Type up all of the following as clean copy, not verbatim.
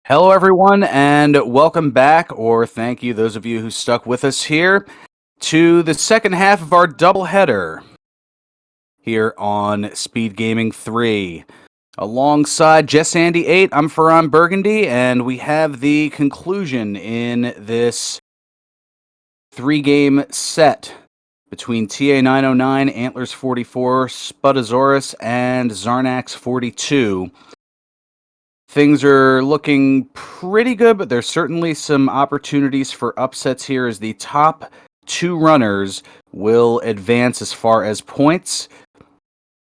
Hello, everyone, and welcome back, or thank you, those of you who stuck with us here, to the second half of our doubleheader here on SpeedGaming 3. Alongside Jess Andy 8, I'm Ferran Burgundy, and we have the conclusion in this three-game set between TA 909, Antlers 44, Spudosaurus, and Zarnax 42. Things are looking pretty good, but there's certainly some opportunities for upsets here as the top two runners will advance as far as points.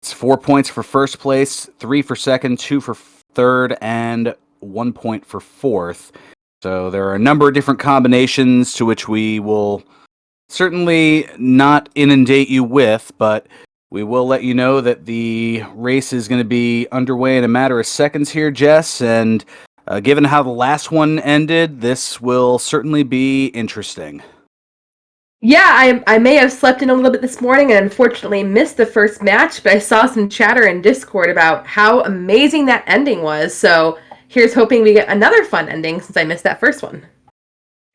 It's 4 points for first place, 3 for second, 2 for third, and 1 point for fourth. So there are a number of different combinations to which we will certainly not inundate you with, but we will let you know that the race is going to be underway in a matter of seconds here, Jess, and given how the last one ended, this will certainly be interesting. Yeah, I may have slept in a little bit this morning and unfortunately missed the first match, but I saw some chatter in Discord about how amazing that ending was, so here's hoping we get another fun ending since I missed that first one.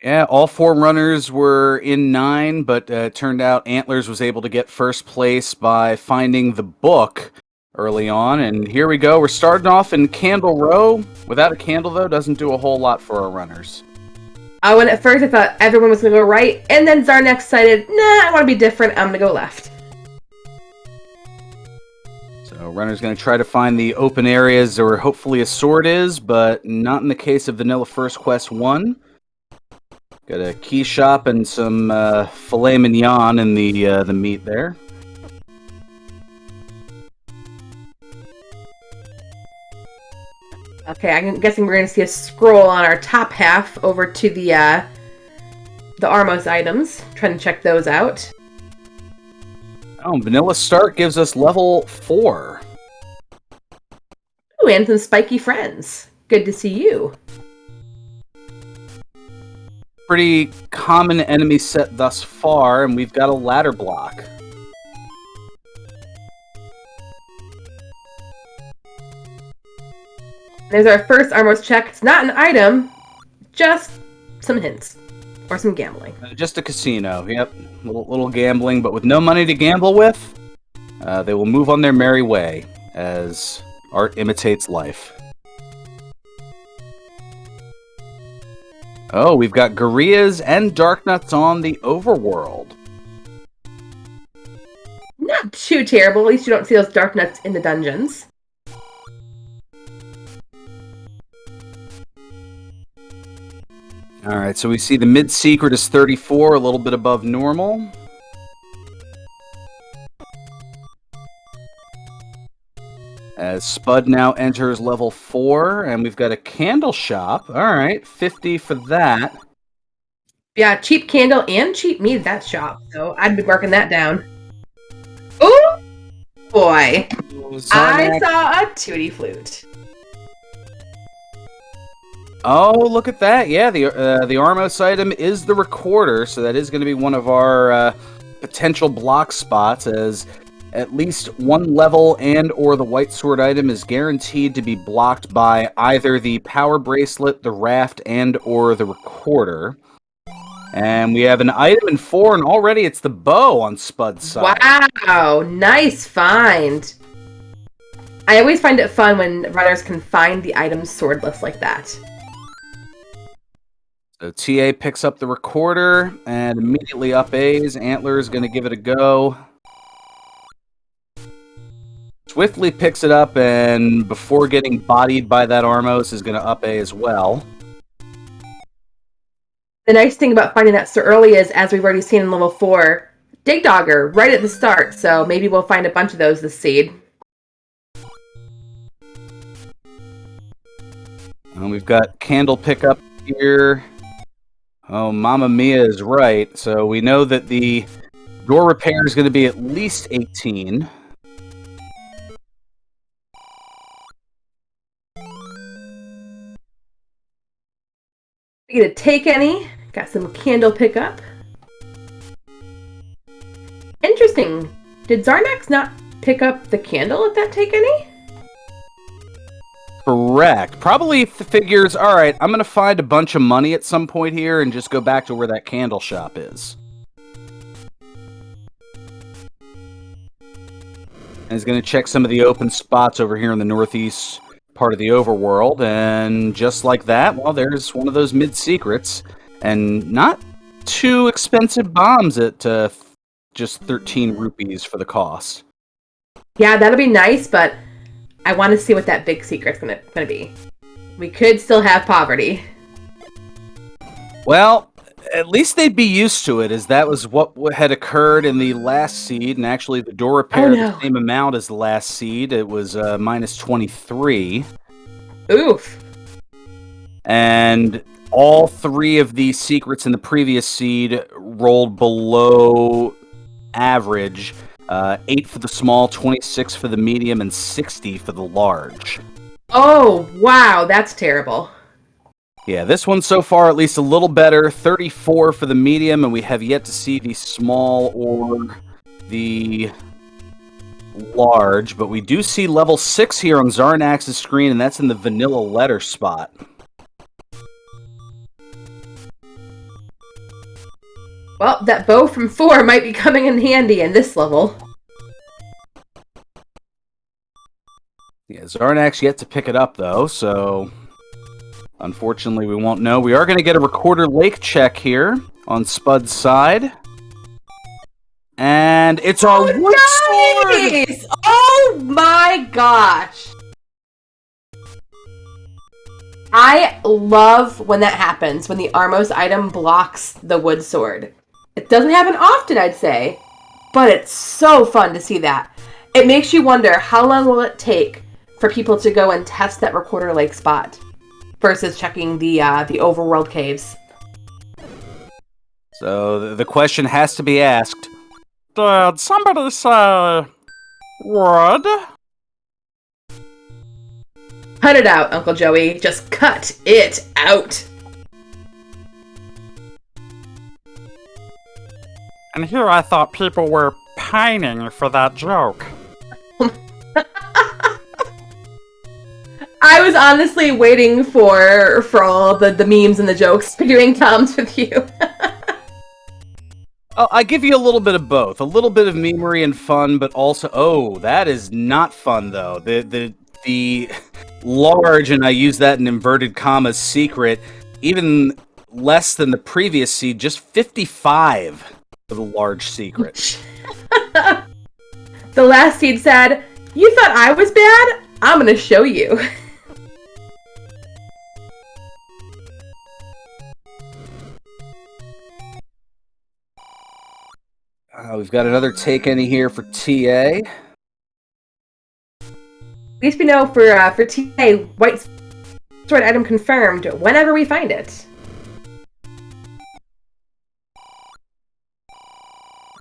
Yeah, all four runners were in 9, but it turned out Antlers was able to get first place by finding the book early on. And here we go. We're starting off in Candle Row. Without a candle, though, doesn't do a whole lot for our runners. When at first I thought everyone was going to go right, and then Zarnax decided, nah, I want to be different, I'm going to go left. So runner's going to try to find the open areas where hopefully a sword is, but not in the case of Vanilla First Quest 1. Got a key shop and some filet mignon in the meat there. Okay, I'm guessing we're going to see a scroll on our top half over to the Armos items. Trying to check those out. Oh, Vanilla Start gives us level 4. Ooh, and some spiky friends. Good to see you. Pretty common enemy set thus far, and we've got a ladder block. There's our first Armos check. It's not an item, just some hints. Or some gambling. Just a casino, yep. Little gambling, but with no money to gamble with, they will move on their merry way as art imitates life. Oh, we've got Gorillas and Darknuts on the overworld. Not too terrible. At least you don't see those Darknuts in the dungeons. Alright, so we see the mid-secret is 34, a little bit above normal. As Spud now enters level 4, and we've got a candle shop. Alright, 50 for that. Yeah, cheap candle and cheap meat at that shop, so I'd be marking that down. Oh boy. I saw a tutti flute. Oh, look at that. Yeah, the Armos item is the recorder, so that is going to be one of our potential block spots, as at least one level and or the white sword item is guaranteed to be blocked by either the power bracelet, the raft, and or the recorder. And we have an item in 4, and already it's the bow on Spud's side. Wow, nice find. I always find it fun when runners can find the item swordless like that. So TA picks up the recorder and immediately up A's. Antler is going to give it a go. Swiftly picks it up, and before getting bodied by that Armos is going to up A as well. The nice thing about finding that so early is, as we've already seen in level 4, Dig Dogger right at the start, so maybe we'll find a bunch of those this seed. And we've got Candle pickup here. Oh, Mamma Mia is right. So we know that the door repair is going to be at least 18. We get a take any. Got some candle pickup. Interesting. Did Zarnax not pick up the candle at that take any? Correct. Probably figures, all right, I'm going to find a bunch of money at some point here and just go back to where that candle shop is. And he's going to check some of the open spots over here in the northeast part of the overworld. And just like that, well, there's one of those mid-secrets. And not too expensive bombs at just 13 rupees for the cost. Yeah, that'll be nice, but I want to see what that big secret's gonna be. We could still have poverty. Well, at least they'd be used to it, as that was what had occurred in the last seed, and actually the door repair the same amount as the last seed. It was minus 23. Oof. And all three of the secrets in the previous seed rolled below average. 8 for the small, 26 for the medium, and 60 for the large. Oh, wow, that's terrible. Yeah, this one so far at least a little better. 34 for the medium, and we have yet to see the small or the large, but we do see level 6 here on Zarnax's screen, and that's in the vanilla letter spot. Well, that bow from 4 might be coming in handy in this level. Yeah, Zarnax yet to pick it up, though, so unfortunately we won't know. We are going to get a Recorder Lake check here on Spud's side. And it's our wood sword! Oh my gosh! I love when that happens, when the Armos item blocks the wood sword. It doesn't happen often, I'd say, but it's so fun to see that. It makes you wonder, how long will it take for people to go and test that Recorder Lake spot versus checking the overworld caves? So the question has to be asked. Did somebody say wood? Cut it out, Uncle Joey. Just cut it out. And here I thought people were pining for that joke. I was honestly waiting for all the memes and the jokes, figuring Tom's with you. I give you a little bit of both. A little bit of memery and fun, but also... Oh, that is not fun, though. The large, and I use that in inverted commas, secret, even less than the previous seed, just 55 for the large secret. The last seed said, "You thought I was bad? I'm gonna show you." We've got another take any here for TA. At least we know for TA, white sword item confirmed whenever we find it.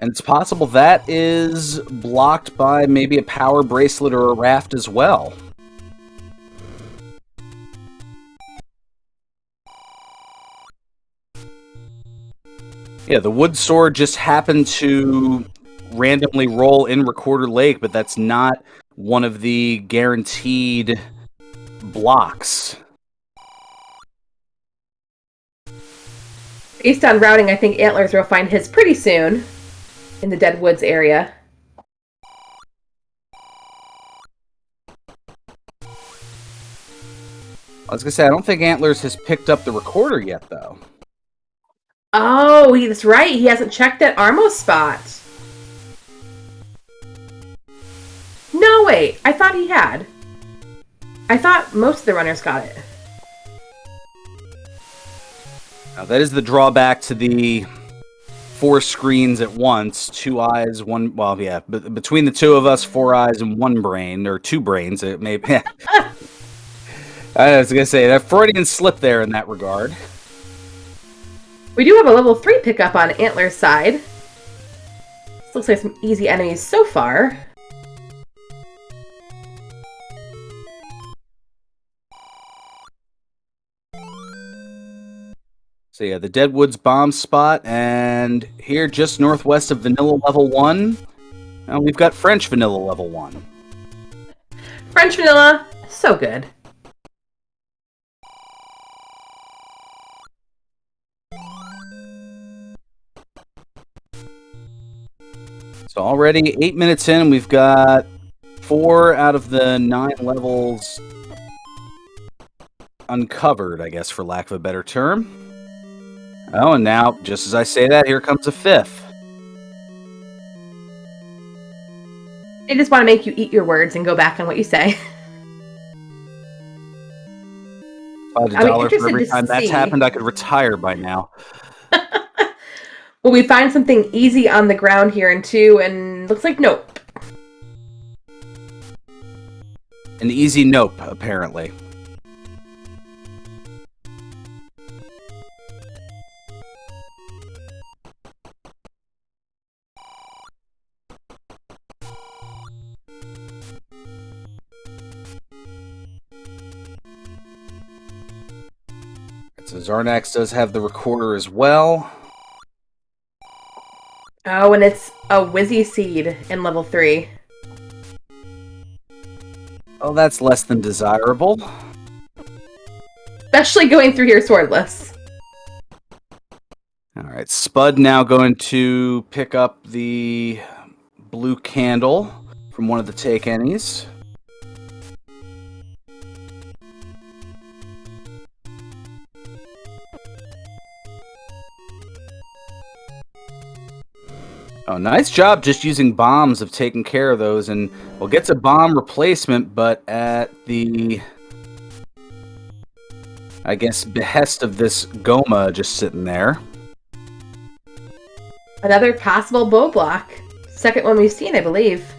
And it's possible that is blocked by maybe a power bracelet or a raft as well. Yeah, the wood sword just happened to randomly roll in Recorder Lake, but that's not one of the guaranteed blocks. Based on routing, I think Antlers will find his pretty soon in the Dead Woods area. I was going to say, I don't think Antlers has picked up the recorder yet, though. Oh, that's right. He hasn't checked that Armo spot. No, wait. I thought he had. I thought most of the runners got it. Now, that is the drawback to the 4 screens at once. 2 eyes, 1... Well, yeah, but between the 2 of us, 4 eyes and 1 brain, or 2 brains, it may... I was going to say, that Freudian slip there in that regard. We do have a level 3 pickup on Antler's side. This looks like some easy enemies so far. So yeah, the Deadwoods bomb spot, and here just northwest of Vanilla Level 1, we've got French Vanilla Level 1. French Vanilla, so good. So already 8 minutes in, and we've got 4 out of the 9 levels uncovered, I guess, for lack of a better term. Oh, and now, just as I say that, here comes a 5th. I just want to make you eat your words and go back on what you say. If I had $1 for every time that's happened, I could retire by now. Will we find something easy on the ground here in 2? And looks like nope. An easy nope, apparently. So Zarnax does have the recorder as well. Oh, and it's a Wizzy Seed in level 3. Oh, that's less than desirable. Especially going through here swordless. Alright, Spud now going to pick up the blue candle from one of the take-any's. Oh, nice job just using bombs of taking care of those, and well, gets a bomb replacement, but at the, I guess, behest of this Goma just sitting there. Another possible bow block. Second one we've seen, I believe.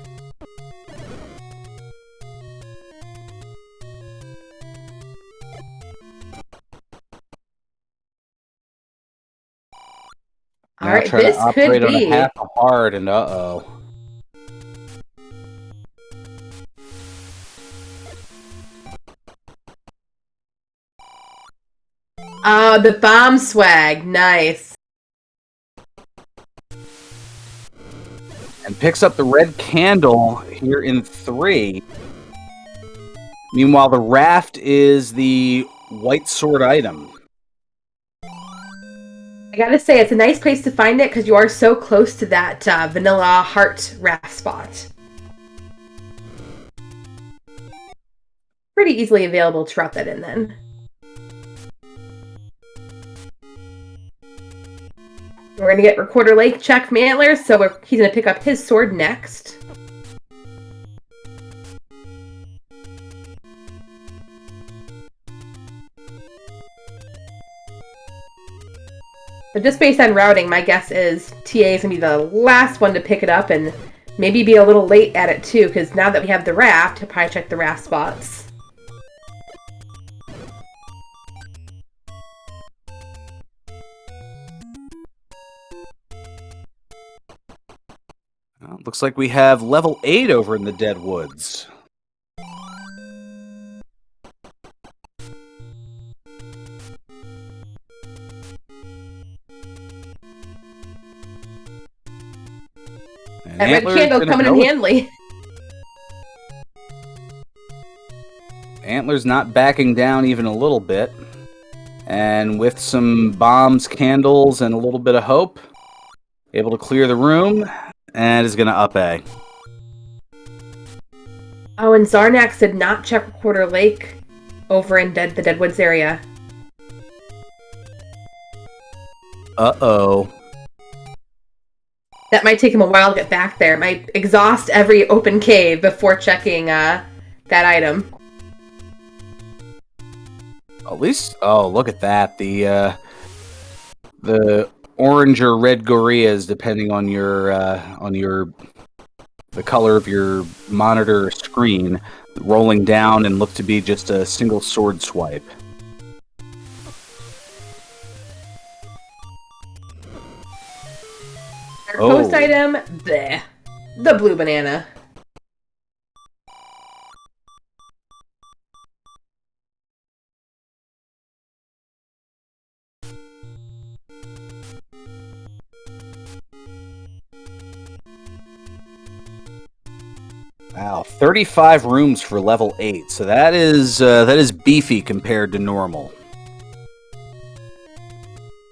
All right, this could be. On a half hard, and uh-oh. Oh, the bomb swag. Nice. And picks up the red candle here in 3. Meanwhile, the raft is the white sword item. I gotta say, it's a nice place to find it because you are so close to that vanilla heart raft spot. Pretty easily available to drop that in then. We're gonna get Recorder Lake check from Antlers, so he's gonna pick up his sword next. But just based on routing, my guess is TA is going to be the last one to pick it up and maybe be a little late at it too, because now that we have the raft, he'll probably check the raft spots. Well, looks like we have level 8 over in the Dead Woods. That red candle coming in handy. Antler's not backing down even a little bit. And with some bombs, candles, and a little bit of hope, able to clear the room, and is going to up A. Oh, and Zarnax did not check Recorder Lake over in the Deadwoods area. Uh-oh. That might take him a while to get back there. It might exhaust every open cave before checking that item. At least, oh, look at that. The orange or red gorillas, depending on the color of your monitor or screen, rolling down and look to be just a single sword swipe. Our post item, bleh, the blue banana. Wow, 35 rooms for level 8. So that is beefy compared to normal.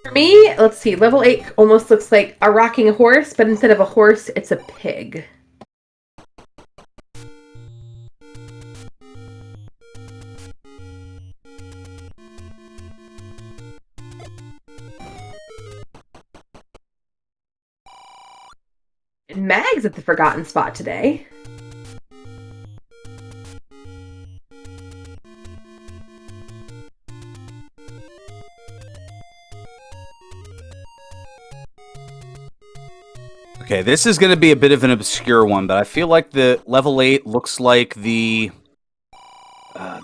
For me, let's see, level 8 almost looks like a rocking horse, but instead of a horse, it's a pig. And Mag's at the forgotten spot today. Okay, this is going to be a bit of an obscure one, but I feel like the level 8 looks like the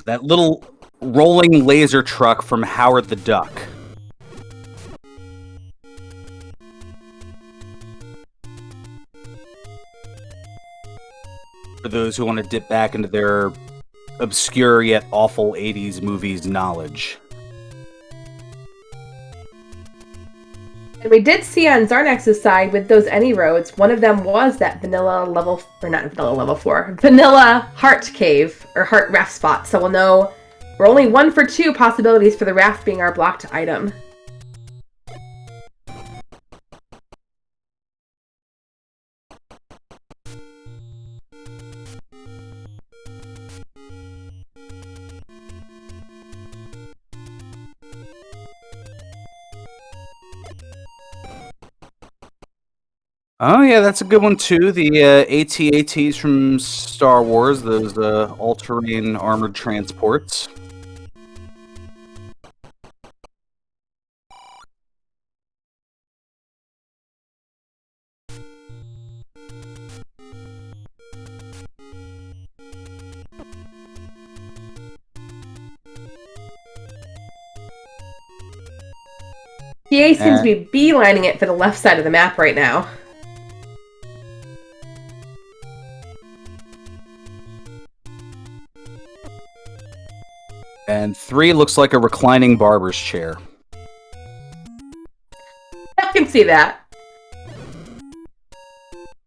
that little rolling laser truck from Howard the Duck. For those who want to dip back into their obscure yet awful 80s movies knowledge. And we did see on Zarnax's side with those any roads, one of them was that vanilla level, or not vanilla level 4, vanilla heart cave, or heart raft spot. So we'll know we're only 1 for 2 possibilities for the raft being our blocked item. Oh yeah, that's a good one too. The AT-ATs from Star Wars, those all-terrain armored transports. PA seems to be beelining it for the left side of the map right now. And 3 looks like a reclining barber's chair. I can see that.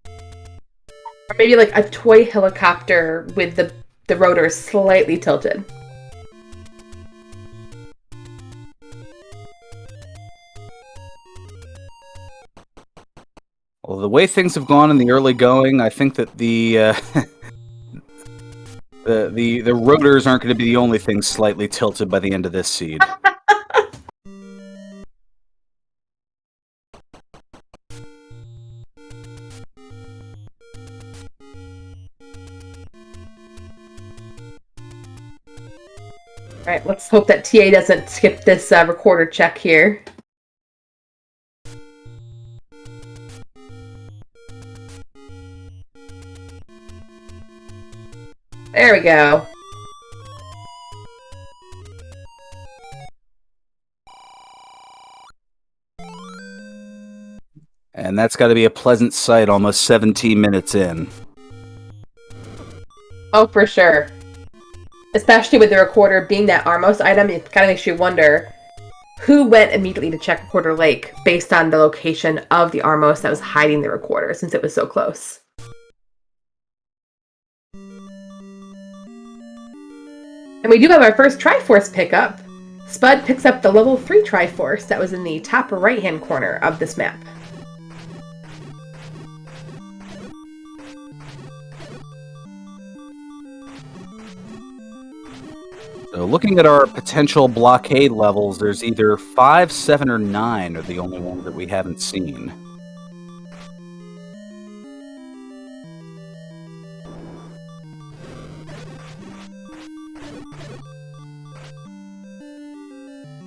Or maybe like a toy helicopter with the rotors slightly tilted. Well, the way things have gone in the early going, I think that the the rotors aren't going to be the only thing slightly tilted by the end of this seed. Alright, let's hope that TA doesn't skip this recorder check here. There we go. And that's got to be a pleasant sight almost 17 minutes in. Oh, for sure. Especially with the recorder being that Armos item, it kind of makes you wonder who went immediately to check Recorder Lake based on the location of the Armos that was hiding the recorder since it was so close. And we do have our first Triforce pickup. Spud picks up the level 3 Triforce that was in the top right-hand corner of this map. So looking at our potential blockade levels, there's either 5, 7, or 9 are the only ones that we haven't seen.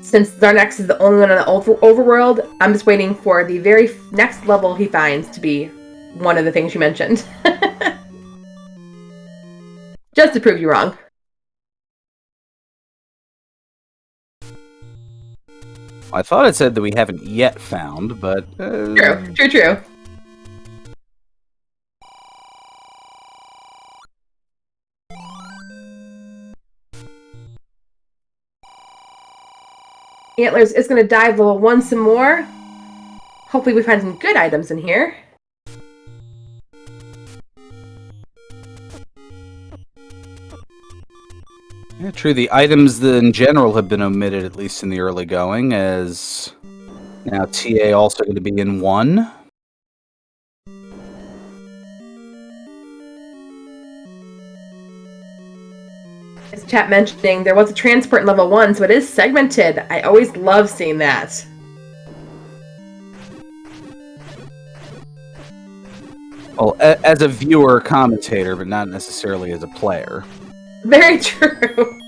Since Zarnax is the only one on the overworld, I'm just waiting for the very next level he finds to be one of the things you mentioned. Just to prove you wrong. I thought it said that we haven't yet found, but... True. Antlers is going to dive level 1 some more. Hopefully we find some good items in here. Yeah, true. The items in general have been omitted, at least in the early going, as Now TA also going to be in 1. As chat mentioning, there was a transport in level 1, so it is segmented. I always love seeing that. Well, as a viewer, commentator, but not necessarily as a player. Very true.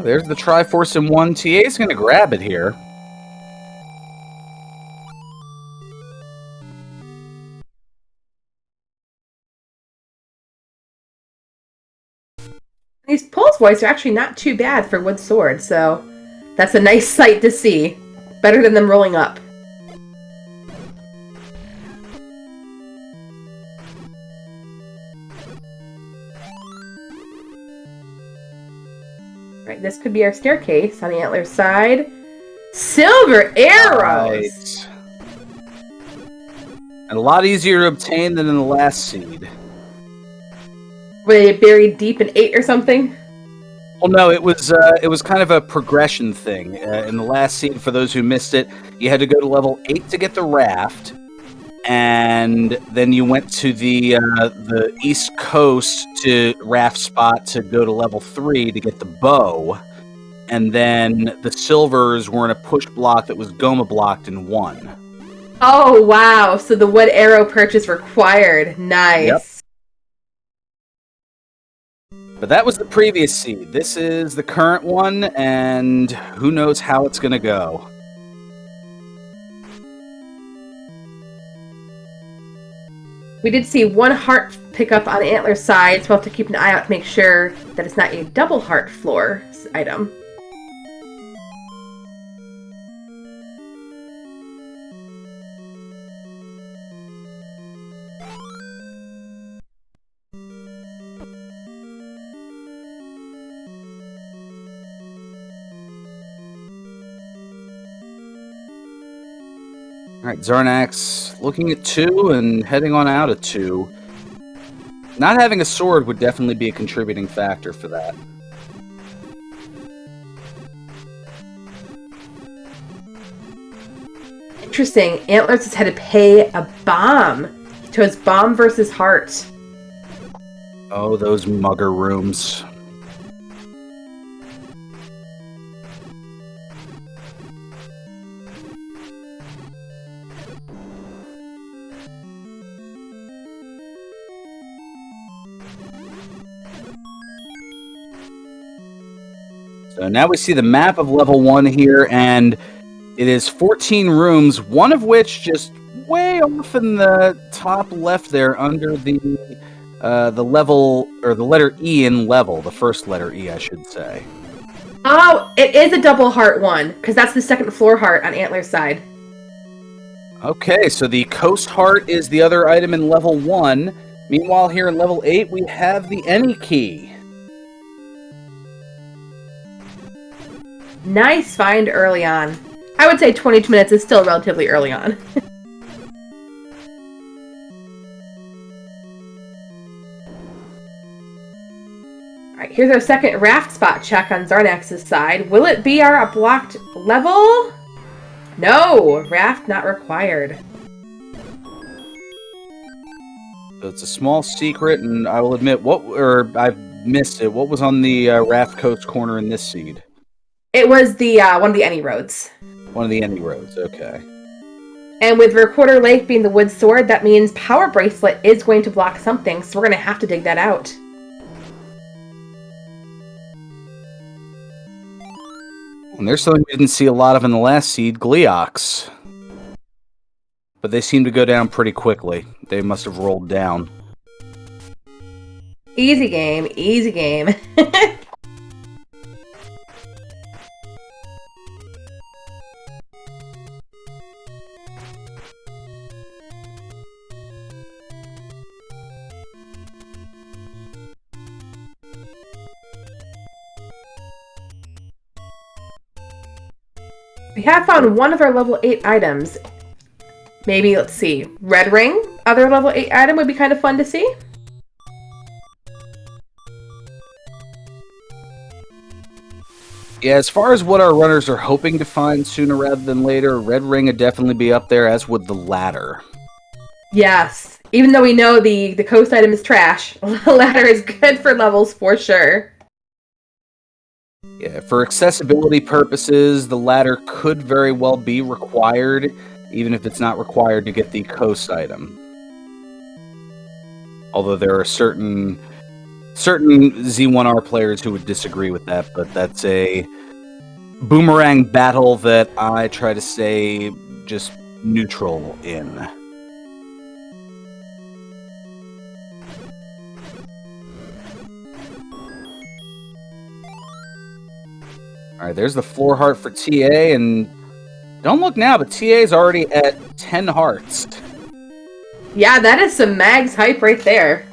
There's the Triforce in 1. TA's going to grab it here. These pulse voice are actually not too bad for wood sword, so that's a nice sight to see. Better than them rolling up. Right, this could be our staircase on the antler side. Silver arrows! Right. And a lot easier to obtain than in the last seed. Were they buried deep in 8 or something? Well, no, it was kind of a progression thing. In the last seed, for those who missed it, you had to go to level 8 to get the raft, and then you went to the East Coast to raft spot to go to level 3 to get the bow, and then the silvers were in a push block that was Goma blocked in 1. Oh, wow. So the wood arrow purchase required. Nice. Yep. But that was the previous seed. This is the current one, and who knows how it's going to go. We did see 1 heart pick up on Antler's side, so we'll have to keep an eye out to make sure that it's not a double heart floor item. All right, Zarnax looking at 2 and heading on out of 2. Not having a sword would definitely be a contributing factor for that. Interesting. Antlers has had to pay a bomb. He chose bomb versus heart. Oh, those mugger rooms. So now we see the map of level 1 here, and it is 14 rooms, one of which just way off in the top left there under the level, or the letter E in level, the first letter E, I should say. Oh, it is a double heart one, because that's the second floor heart on Antler's side. Okay, so the Coast Heart is the other item in level 1. Meanwhile, here in level 8, we have the Any Key. Nice find early on. I would say 22 minutes is still relatively early on. Alright, here's our second raft spot check on Zarnax's side. Will it be our blocked level? No! Raft not required. So it's a small secret, and I will admit, I've missed it. What was on the Raft Coast corner in this seed? It was the one of the Any roads. One of the Any roads, okay. And with Recorder Lake being the wood sword, that means Power Bracelet is going to block something, so we're going to have to dig that out. And there's something we didn't see a lot of in the last seed, Gleox. But they seem to go down pretty quickly. They must have rolled down. Easy game, easy game. We have found one of our level 8 items. Maybe, let's see, Red Ring? Other level 8 item would be kind of fun to see. Yeah, as far as what our runners are hoping to find sooner rather than later, Red Ring would definitely be up there, as would the ladder. Yes. Even though we know the coast item is trash, the ladder is good for levels for sure. Yeah, for accessibility purposes, the ladder could very well be required, even if it's not required to get the coast item. Although there are certain Z1R players who would disagree with that, but that's a boomerang battle that I try to stay just neutral in. Alright, there's the 4 heart for TA, and don't look now, but TA is already at 10 hearts. Yeah, that is some Mags hype right there.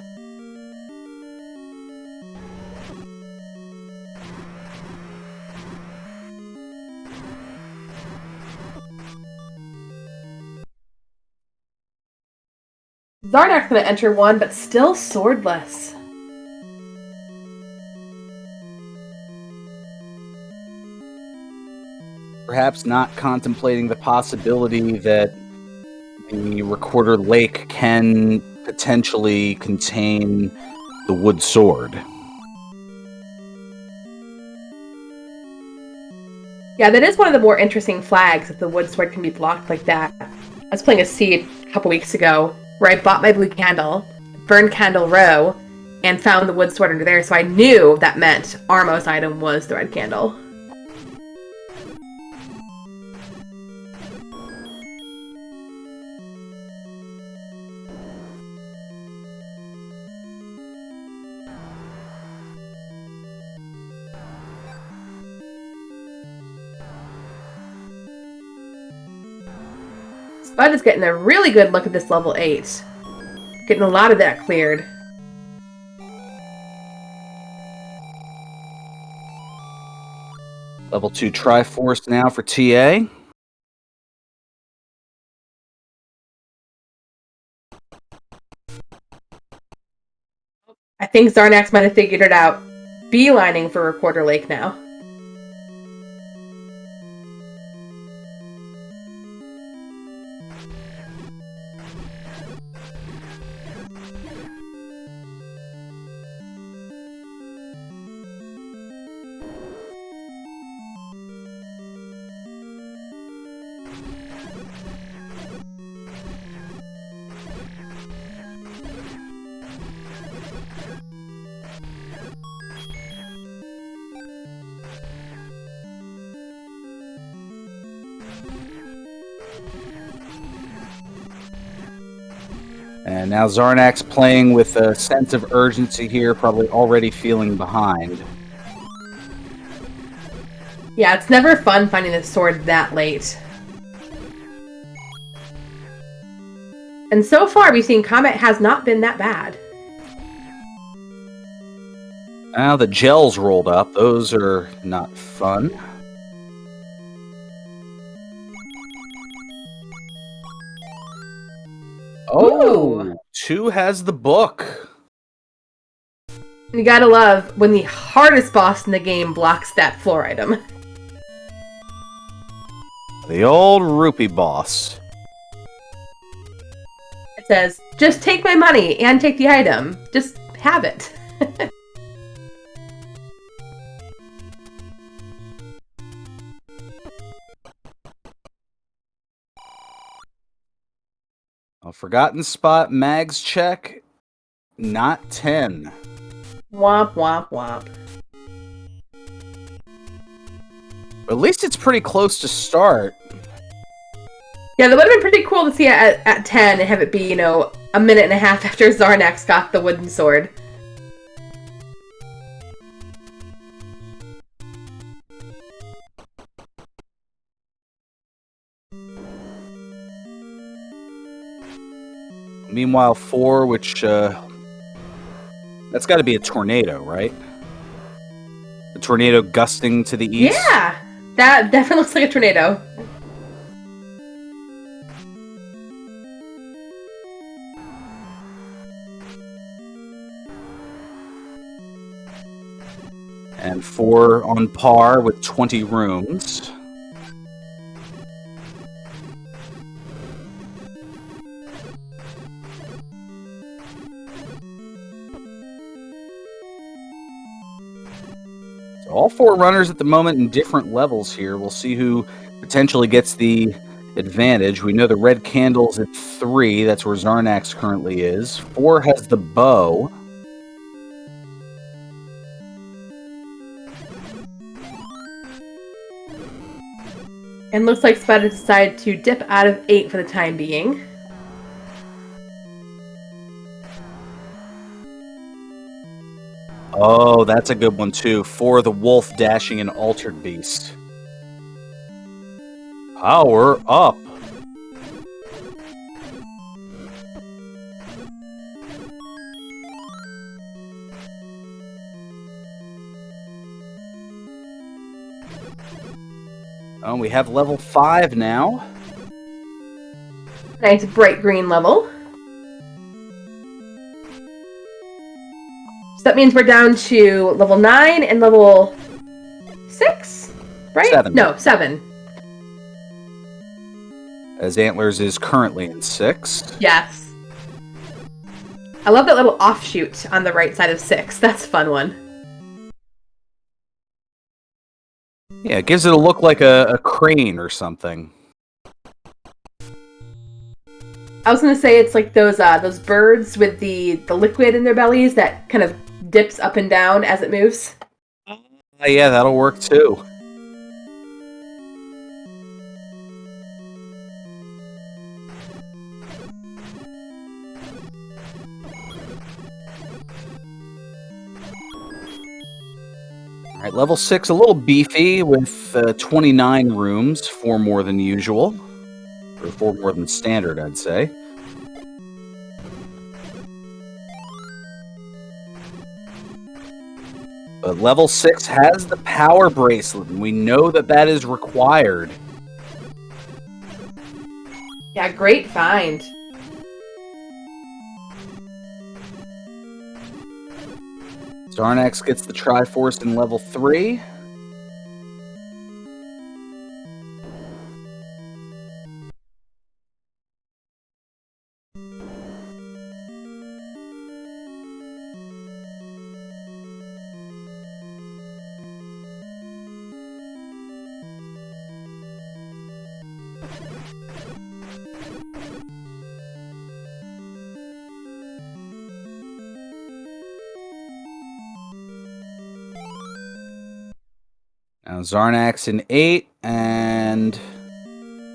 Zarnak's gonna enter one, but still swordless. Perhaps not contemplating the possibility that the Recorder Lake can potentially contain the wood sword. Yeah, that is one of the more interesting flags, if the wood sword can be blocked like that. I was playing a Seed a couple weeks ago, where I bought my blue candle, burned Candle Row, and found the wood sword under there, so I knew that meant Armo's item was the red candle. Spud is getting a really good look at this level 8. Getting a lot of that cleared. Level 2 Triforce now for TA. I think Zarnax might have figured it out. Beelining for Recorder Lake now. And now Zarnax playing with a sense of urgency here, probably already feeling behind. Yeah, it's never fun finding the sword that late. And so far, we've seen combat has not been that bad. Now the gels rolled up. Those are not fun. Oh, Ooh. 2 has the book. You gotta love when the hardest boss in the game blocks that floor item. The old rupee boss. It says, just take my money and take the item. Just have it. A forgotten spot, Mags check, not 10. Womp, womp, womp. At least it's pretty close to start. Yeah, that would have been pretty cool to see it at 10 and have it be, a minute and a half after Zarnax got the wooden sword. Meanwhile, 4, which, that's got to be a tornado, right? A tornado gusting to the east? Yeah! That definitely looks like a tornado. and 4 on par with 20 rooms. So all 4 runners at the moment in different levels here. We'll see who potentially gets the advantage. We know the red candle's at 3. That's where Zarnax currently is. 4 has the bow. And looks like Spider decided to dip out of 8 for the time being. Oh, that's a good one too. 4, the wolf dashing an altered beast. Power up. Oh, we have level 5 now. Nice bright green level. So that means we're down to level 9 and level 6, right? 7. No, 7. As Antlers is currently in 6. Yes. I love that little offshoot on the right side of 6. That's a fun one. Yeah, it gives it a look like a crane or something. I was gonna say it's like those birds with the liquid in their bellies that kind of dips up and down as it moves. Yeah, that'll work too. All right, level 6, a little beefy with 29 rooms, 4 more than usual. Or 4 more than standard, I'd say. But level 6 has the power bracelet, and we know that that is required. Yeah, great find. Zarnax gets the Triforce in level 3. Now Zarnax in 8, and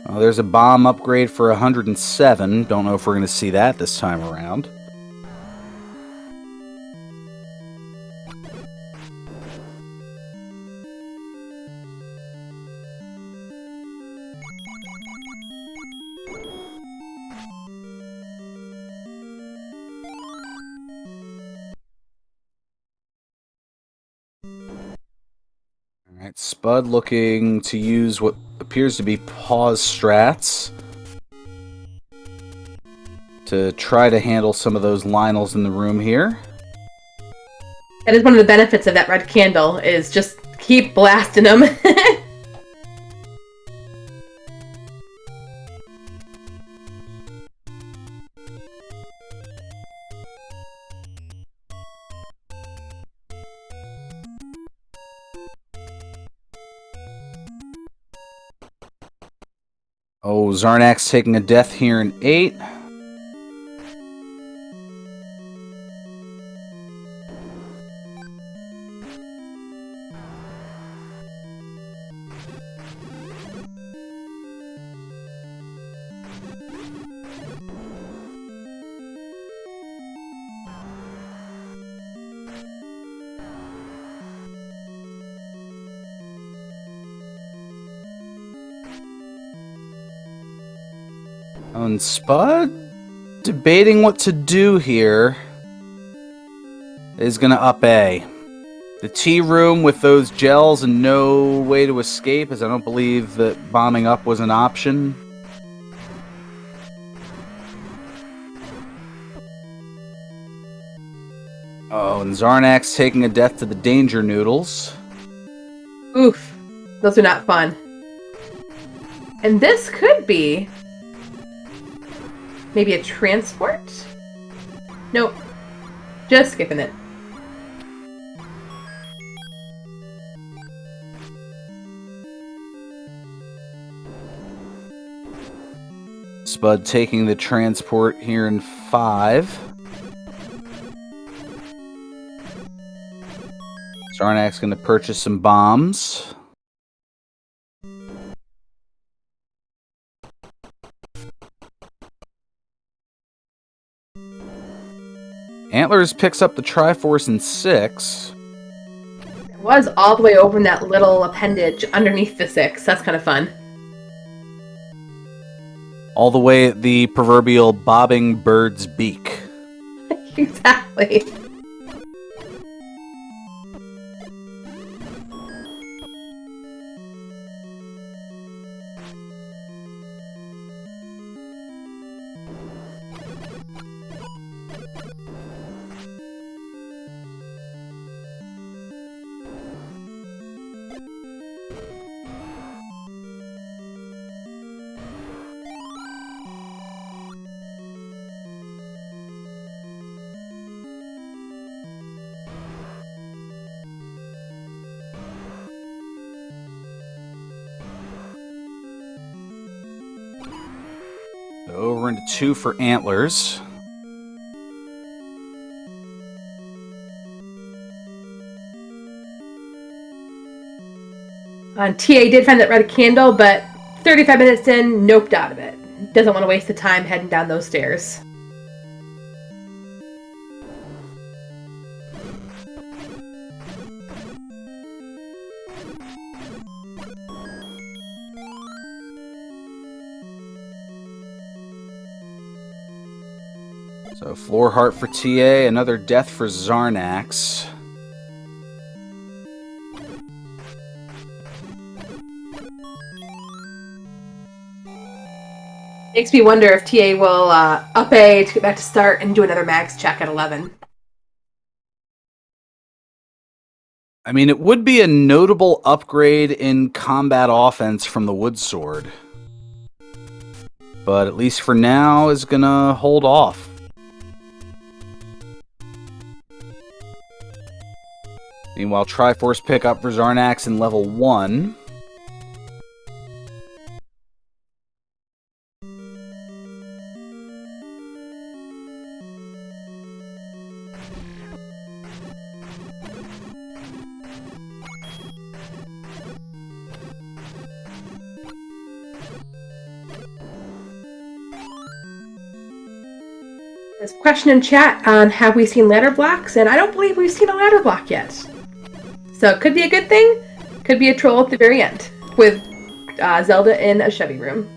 there's a bomb upgrade for 107. Don't know if we're going to see that this time around. Alright, Spud looking to use what appears to be pause strats to try to handle some of those Lionels in the room here. That is one of the benefits of that red candle, is just keep blasting them. Oh, Zarnax taking a death here in 8. And Spud debating what to do here. Is going to up A. The tea room with those gels and no way to escape, as I don't believe that bombing up was an option. Oh, Oh, and Zarnax taking a death to the Danger Noodles. Oof. Those are not fun. And this could be maybe a transport? Nope. Just skipping it. Spud taking the transport here in 5. Zarnax going to purchase some bombs. Antlers picks up the Triforce in 6. It was all the way over in that little appendage underneath the 6. That's kind of fun. All the way at the proverbial bobbing bird's beak. Exactly. Over into 2 for Antlers. TA did find that red candle, but 35 minutes in, noped out of it. Doesn't want to waste the time heading down those stairs. So floor heart for TA, another death for Zarnax. Makes me wonder if TA will up A to get back to start and do another max check at 11. I mean, it would be a notable upgrade in combat offense from the Wood Sword. But at least for now, is gonna hold off. Meanwhile, Triforce pickup for Zarnax in level 1. There's a question in chat on have we seen ladder blocks, and I don't believe we've seen a ladder block yet. So it could be a good thing, could be a troll at the very end, with Zelda in a Chevy room.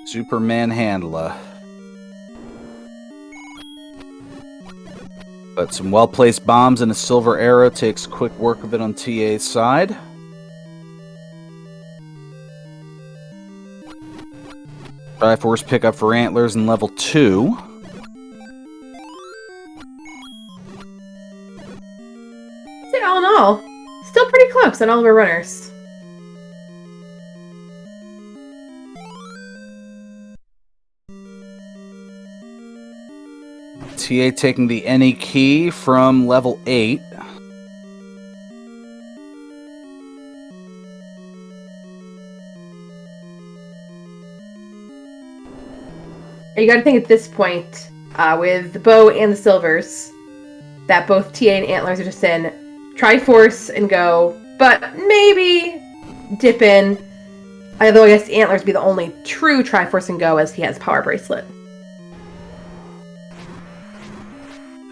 Superman Handler. But some well-placed bombs and a silver arrow takes quick work of it on TA's side. Triforce pickup for Antlers in level 2. So all in all, still pretty close on all of our runners. TA taking the any key from level 8. You gotta think at this point, with the bow and the silvers, that both TA and Antlers are just in Triforce and go, but maybe dip in. Although I guess Antlers would be the only true Triforce and go as he has Power Bracelet.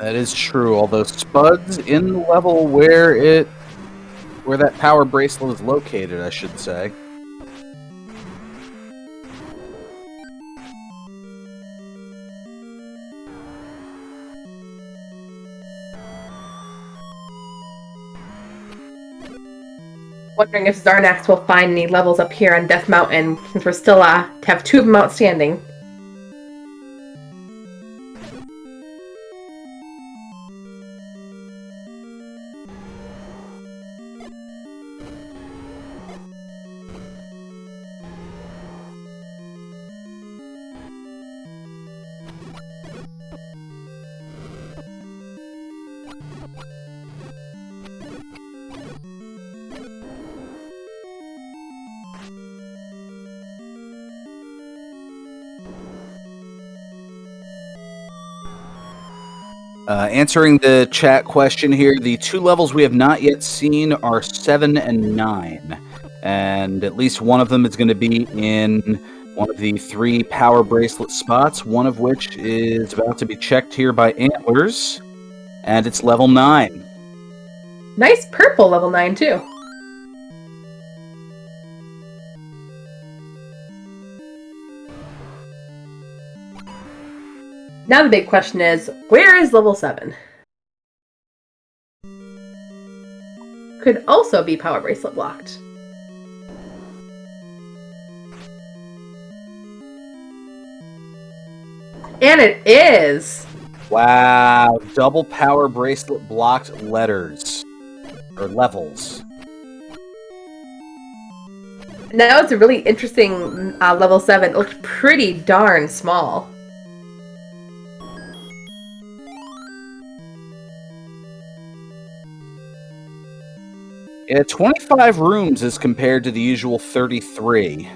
That is true, although Spud's in the level where that power bracelet is located, I should say. Wondering if Zarnax will find any levels up here on Death Mountain, since we're still to have 2 of them outstanding. Answering the chat question here, the 2 levels we have not yet seen are 7 and 9. And at least one of them is going to be in one of the 3 power bracelet spots, one of which is about to be checked here by Antlers, and it's level 9. Nice purple level 9, too. Now the big question is, where is level 7? Could also be power bracelet blocked. And it is! Wow, double power bracelet blocked letters. Or levels. Now it's a really interesting level 7. It looks pretty darn small. Yeah, 25 rooms as compared to the usual 33.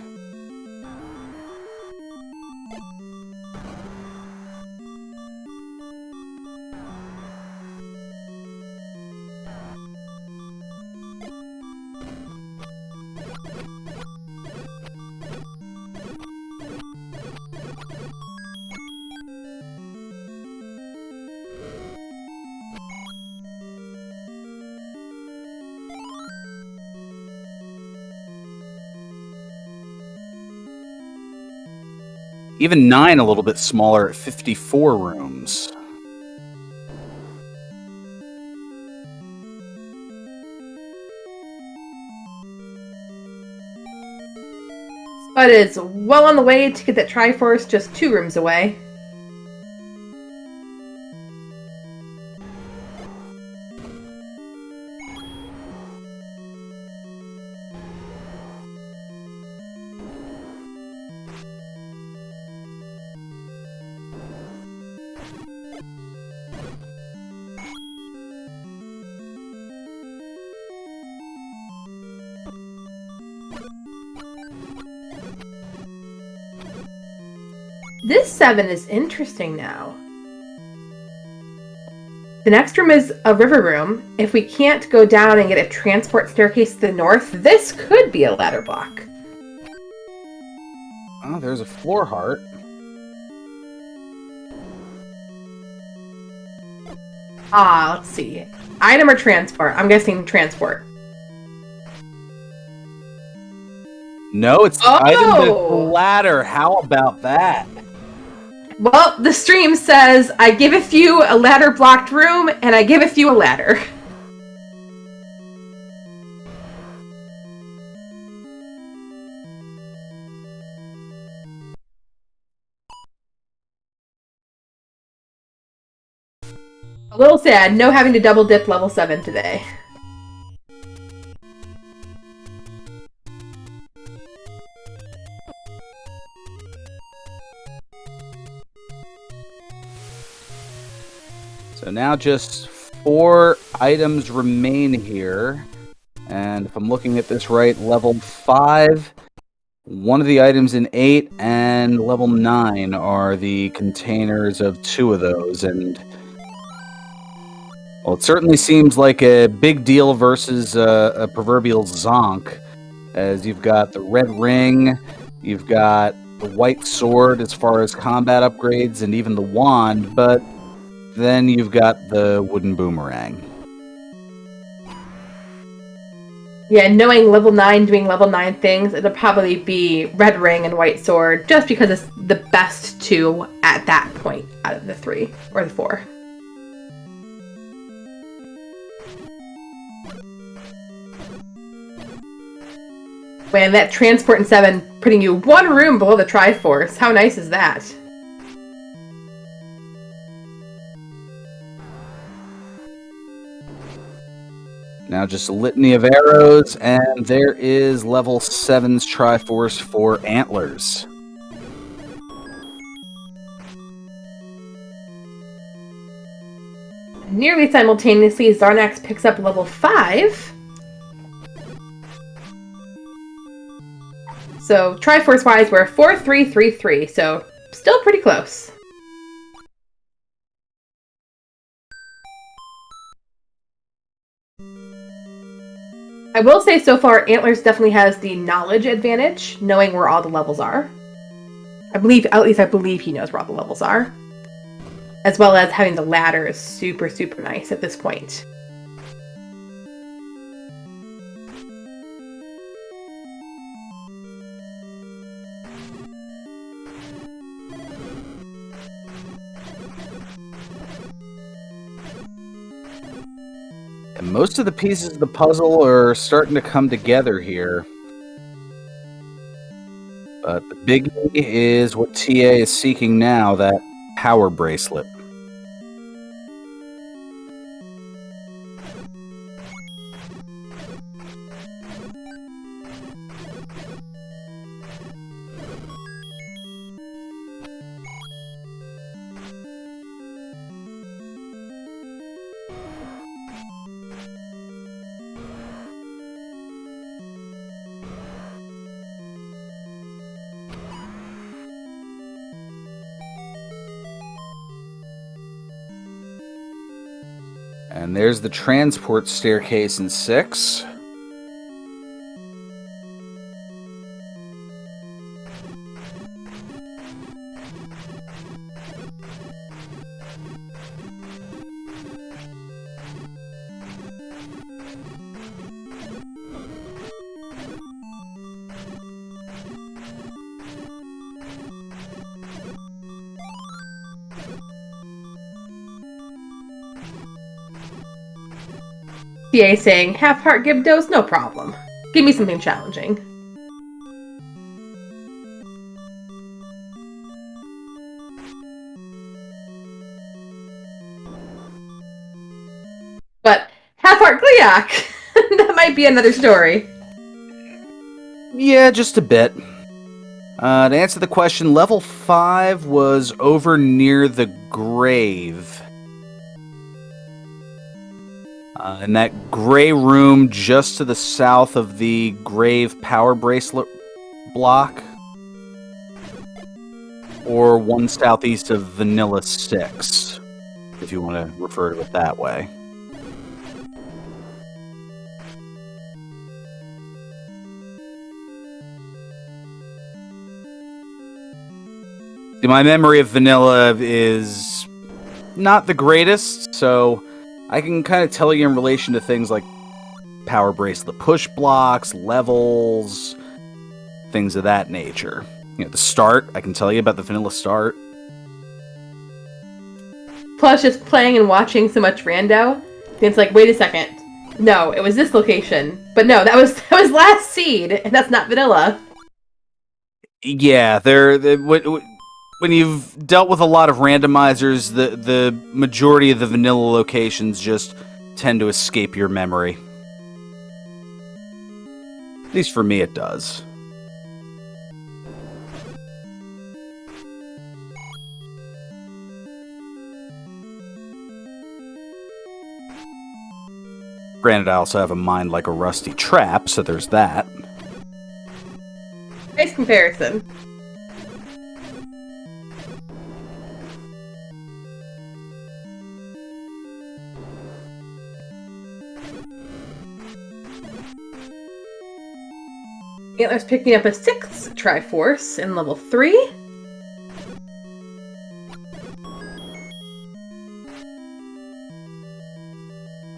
Even 9 a little bit smaller at 54 rooms. But it's well on the way to get that Triforce just 2 rooms away. This 7 is interesting now. The next room is a river room. If we can't go down and get a transport staircase to the north, this could be a ladder block. Oh, there's a floor heart. Let's see. Item or transport? I'm guessing transport. No, it's the item to the ladder. How about that? Well, the stream says, I giveth you a ladder-blocked room, and I giveth you a ladder. A little sad, no having to double-dip level 7 today. So now just 4 items remain here. And if I'm looking at this right, level 5, one of the items in 8, and level 9 are the containers of 2 of those. And, well, it certainly seems like a big deal versus a proverbial zonk, as you've got the red ring, you've got the white sword as far as combat upgrades, and even the wand, but then you've got the wooden boomerang. Yeah, knowing level 9 doing level 9 things, it'll probably be red ring and white sword, just because it's the best 2 at that point out of the 3, or the 4. Man, that transport in 7 putting you one room below the Triforce. How nice is that? Now just a litany of arrows, and there is level 7's Triforce for Antlers. Nearly simultaneously, Zarnax picks up level 5. So, Triforce-wise, we're 4-3-3-3, so still pretty close. I will say so far, Antlers definitely has the knowledge advantage, knowing where all the levels are. At least I believe he knows where all the levels are. As well as having the ladder is super, super nice at this point. And most of the pieces of the puzzle are starting to come together here. But the biggie is what TA is seeking now, that power bracelet. And there's the transport staircase in 6. TA saying, half heart give dose, no problem. Give me something challenging. But half heart Gliok, that might be another story. Yeah, just a bit. To answer the question, level 5 was over near the grave. In that gray room just to the south of the grave power bracelet block. Or one southeast of Vanilla 6, if you want to refer to it that way. See, my memory of Vanilla is not the greatest, so I can kind of tell you in relation to things like power bracelet push blocks, levels, things of that nature. You know, the start, I can tell you about the Vanilla start. Plus, just playing and watching so much rando, it's like, wait a second. No, it was this location. But no, that was last seed, and that's not Vanilla. Yeah, when you've dealt with a lot of randomizers, the majority of the Vanilla locations just tend to escape your memory. At least for me, it does. Granted, I also have a mind like a rusty trap, so there's that. Nice comparison. Antler's picking up a 6th Triforce in level 3.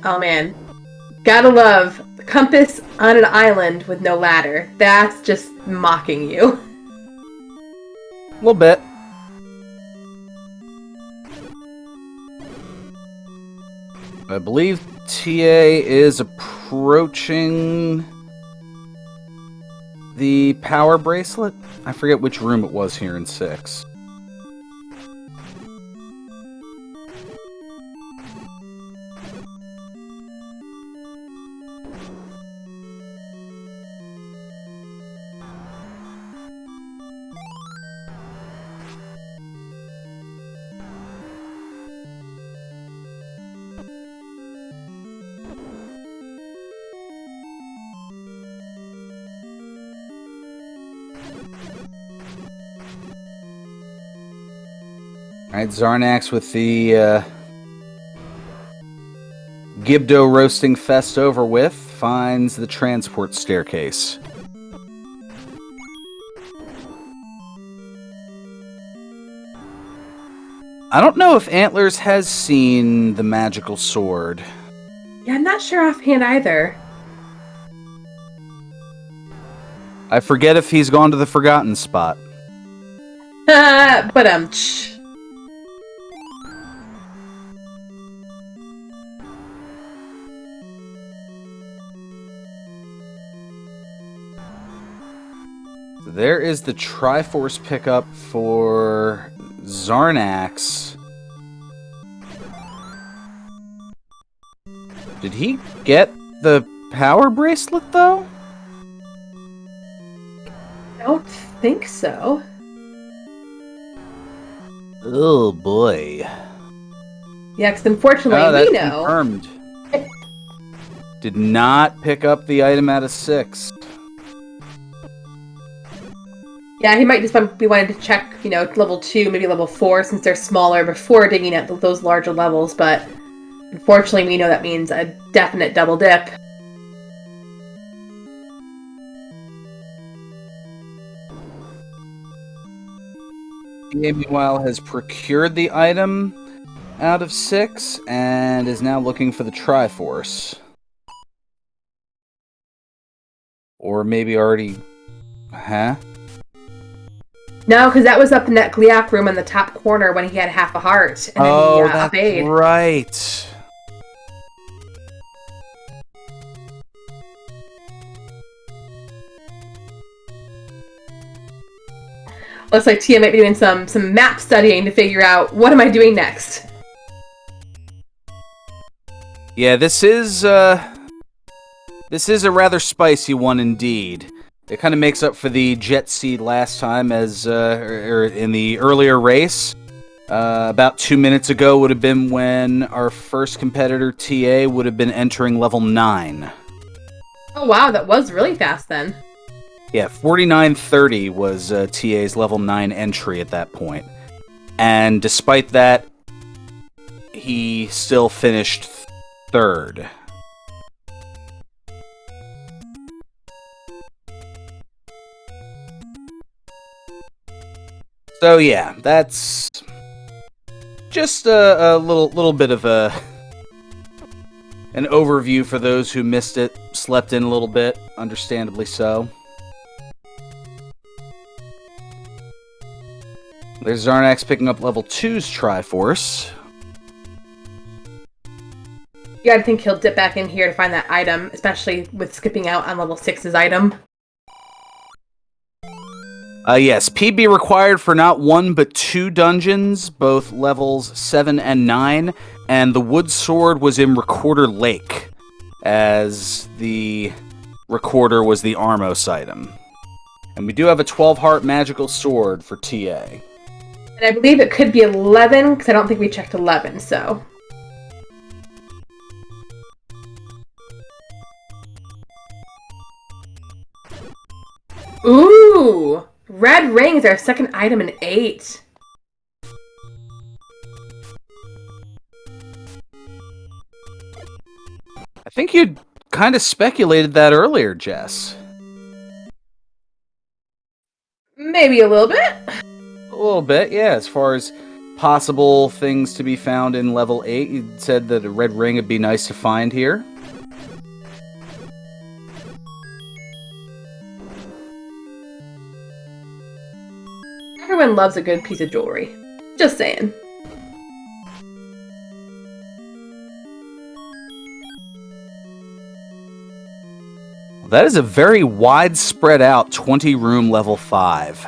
Oh man. Gotta love the compass on an island with no ladder. That's just mocking you. A little bit. I believe TA is approaching the power bracelet? I forget which room it was here in 6. Alright, Zarnax with the Gibdo roasting fest over with finds the transport staircase. I don't know if Antlers has seen the magical sword. Yeah, I'm not sure offhand either. I forget if he's gone to the forgotten spot. But There is the Triforce pickup for Zarnax. Did he get the power bracelet, though? I don't think so. Oh, boy. Yeah, because unfortunately, Oh, that's we know. confirmed. Did not pick up the item out of 6. Yeah, he might just be wanting to check, level 2, maybe level 4, since they're smaller, before digging at those larger levels, but unfortunately, we know that means a definite double dip. He, meanwhile, has procured the item out of 6 and is now looking for the Triforce. Or maybe already... Huh? No, because that was up in that Gliak room in the top corner when he had half a heart. And then he that's up-aid. right. Looks like Tia might be doing some map studying to figure out, what am I doing next? Yeah, this is a rather spicy one indeed. It kind of makes up for the jet seed last time, as in the earlier race. About 2 minutes ago would have been when our first competitor, TA, would have been entering level 9. Oh wow, that was really fast then. Yeah, 49:30 was TA's level 9 entry at that point. And despite that, he still finished 3rd. So yeah, that's just a little bit of an overview for those who missed it, slept in a little bit, understandably so. There's Zarnax picking up level 2's Triforce. Yeah, I think he'll dip back in here to find that item, especially with skipping out on level 6's item. Yes, PB required for not 1 but 2 dungeons, both levels 7 and 9, and the wood sword was in Recorder Lake, as the recorder was the Armos item. And we do have a 12-heart magical sword for TA. And I believe it could be 11, because I don't think we checked 11, so... Ooh! Red ring is our second item in 8. I think you kind of speculated that earlier, Jess. Maybe a little bit. A little bit, yeah. As far as possible things to be found in level 8, you said that a red ring would be nice to find here. Everyone loves a good piece of jewelry. Just saying. That is a very wide spread out 20-room level 5.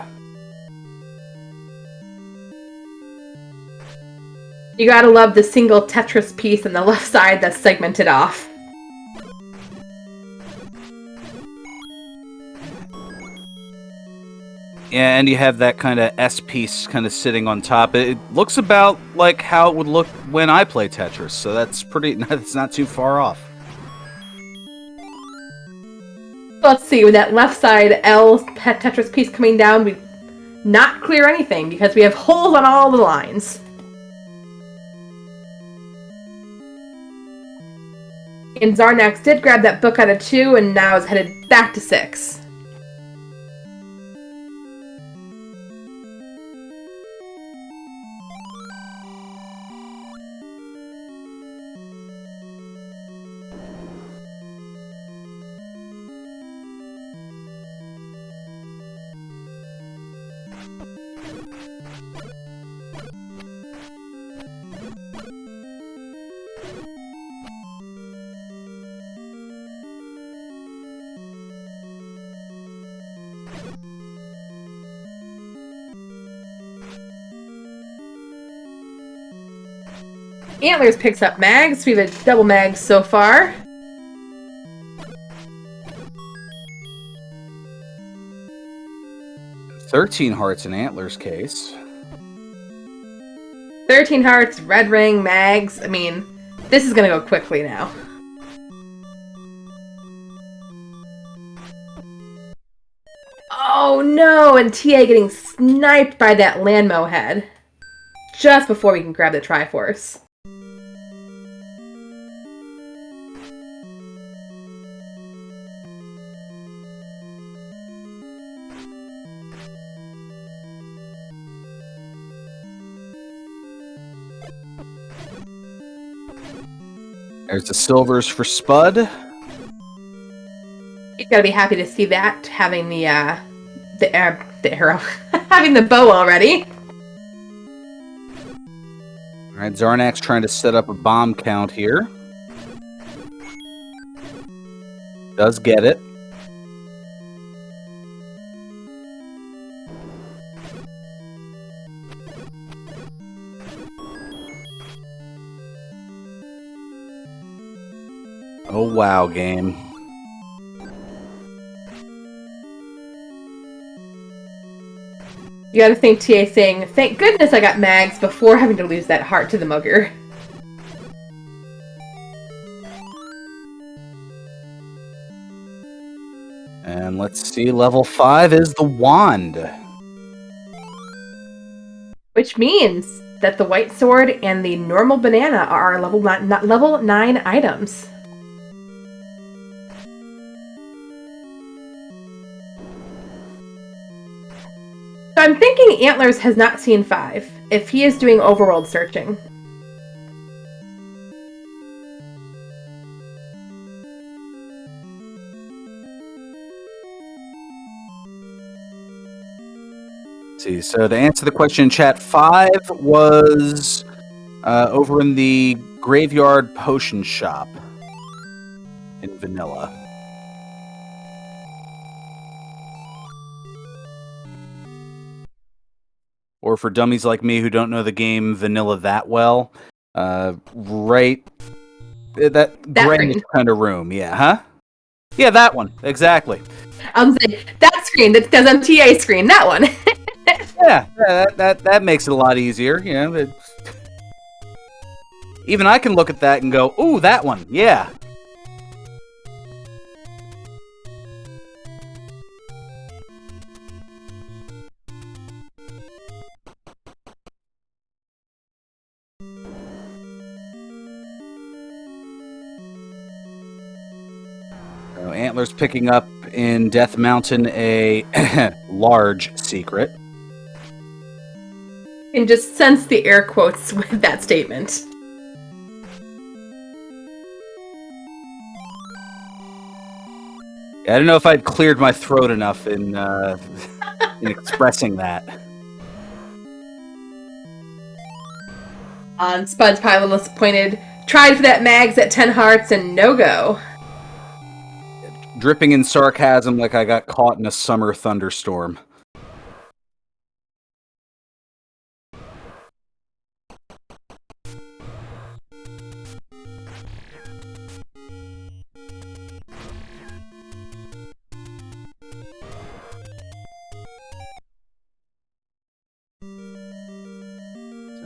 You gotta love the single Tetris piece on the left side that's segmented off. Yeah, and you have that kind of S piece kind of sitting on top. It looks about like how it would look when I play Tetris, so that's that's not too far off. Let's see, with that left side L Tetris piece coming down, we not clear anything because we have holes on all the lines. And Zarnax did grab that book out of 2 and now is headed back to 6. Antlers picks up mags. We have a double mag so far. $13 hearts in Antlers case. 13 hearts, red ring, mags. I mean, this is gonna go quickly now. Oh no, and TA getting sniped by that Landmo head. Just before we can grab the Triforce. There's the silvers for Spud. You gotta be happy to see that, having the arrow, having the bow already. All right, Zarnax trying to set up a bomb count here. Does get it. Oh, wow, game. You gotta think TA saying, thank goodness I got mags before having to lose that heart to the mugger. And let's see, level 5 is the wand. Which means that the white sword and the normal banana are level 9 items. So I'm thinking Antlers has not seen 5, if he is doing overworld searching. Let's see, so to answer the question in chat, 5 was over in the Graveyard Potion Shop in Vanilla. Or for dummies like me who don't know the game Vanilla that well, right, that grayish kind of room, yeah, huh? Yeah, that one, exactly. I'm saying that screen, because I'm TA screen, that one. Yeah, that makes it a lot easier, you know. Even I can look at that and go, ooh, that one, yeah. So Antlers picking up in Death Mountain a large secret. And just sense the air quotes with that statement. I don't know if I'd cleared my throat enough in expressing that. Spud's probably a little disappointed. Tried for that mags at 10 hearts and no go. dripping in sarcasm like I got caught in a summer thunderstorm.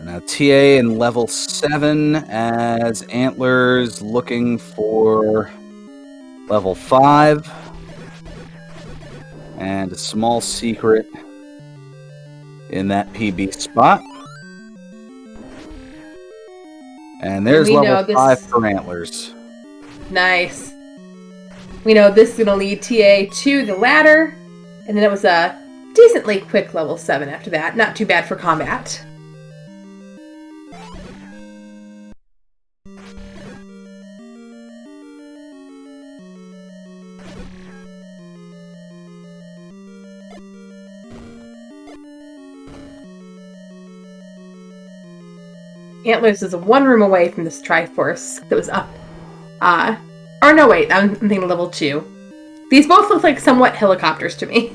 Now TA in level 7 as Antlers looking for level 5. And a small secret in that PB spot. And there's We know level this- 5 for Antlers. Nice. We know this is going to lead TA to the ladder, and then it was a decently quick level 7 after that. Not too bad for combat. Antlers is one room away from this Triforce that was up. Or no, wait, I'm thinking level 2. These both look like somewhat helicopters to me.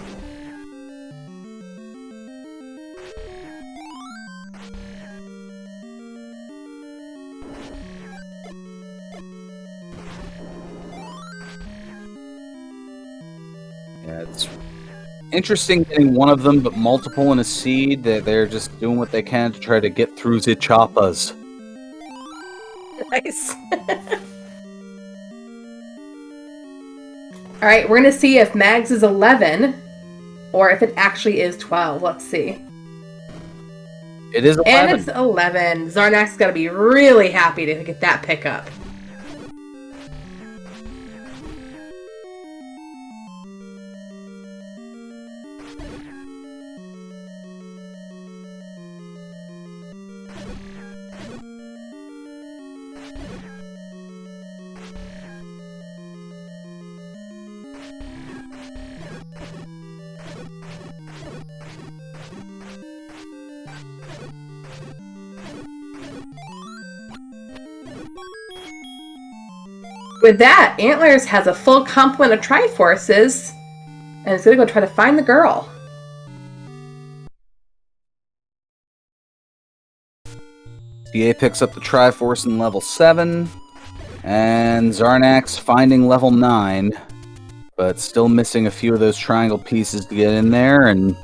Yeah, it's interesting getting one of them, but multiple in a seed. They're just doing what they can to try to get through the choppas. Nice. Alright, we're going to see if Mags is 11, or if it actually is 12. Let's see. It is 11. And it's 11. Zarnak's got to be really happy to get that pickup. With that, Antlers has a full complement of Triforces, and is going to go try to find the girl. TA picks up the Triforce in level 7, and Zarnak's finding level 9, but still missing a few of those triangle pieces to get in there, and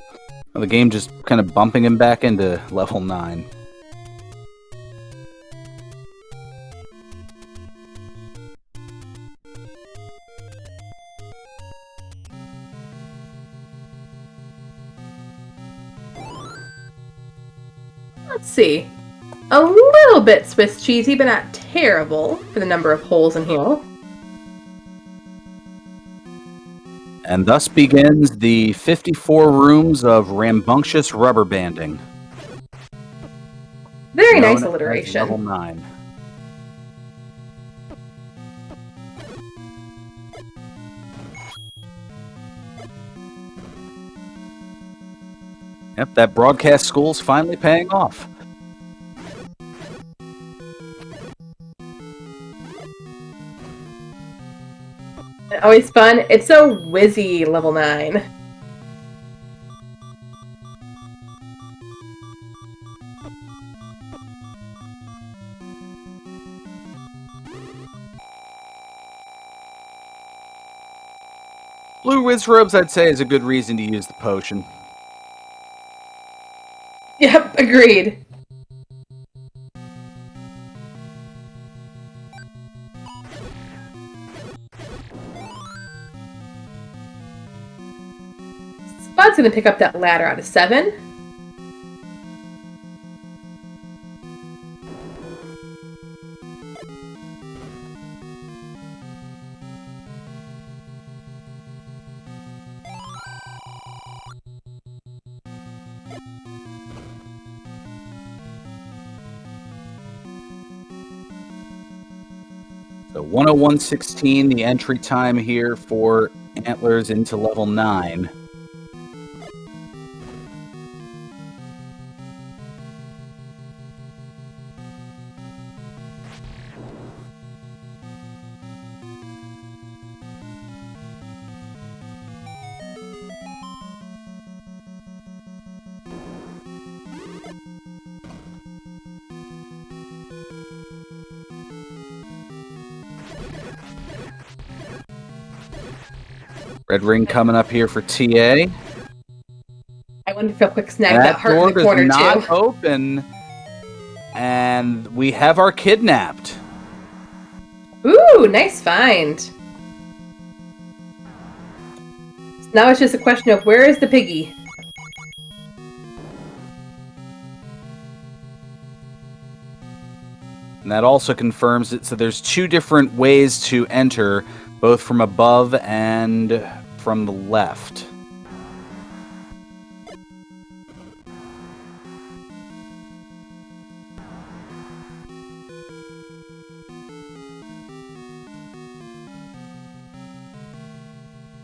the game just kind of bumping him back into level 9. Let's see. A little bit Swiss cheesy, but not terrible for the number of holes in here. And thus begins the 54 rooms of rambunctious rubber banding. Very known nice as alliteration. Level 9. Yep, that broadcast school's finally paying off. Always fun. It's so whizzy, level 9. Blue Wiz Robes, I'd say, is a good reason to use the potion. Yep, agreed. Spud's gonna pick up that ladder out of 7. So 101.16, the entry time here for Antlers into level 9. Red ring coming up here for TA. I wonder if he'll quick snag that heart door in the corner, does not too. open, and we have our kidnapped. Ooh, nice find. So now it's just a question of where is the piggy? And that also confirms it. So there's two different ways to enter, both from above and from the left.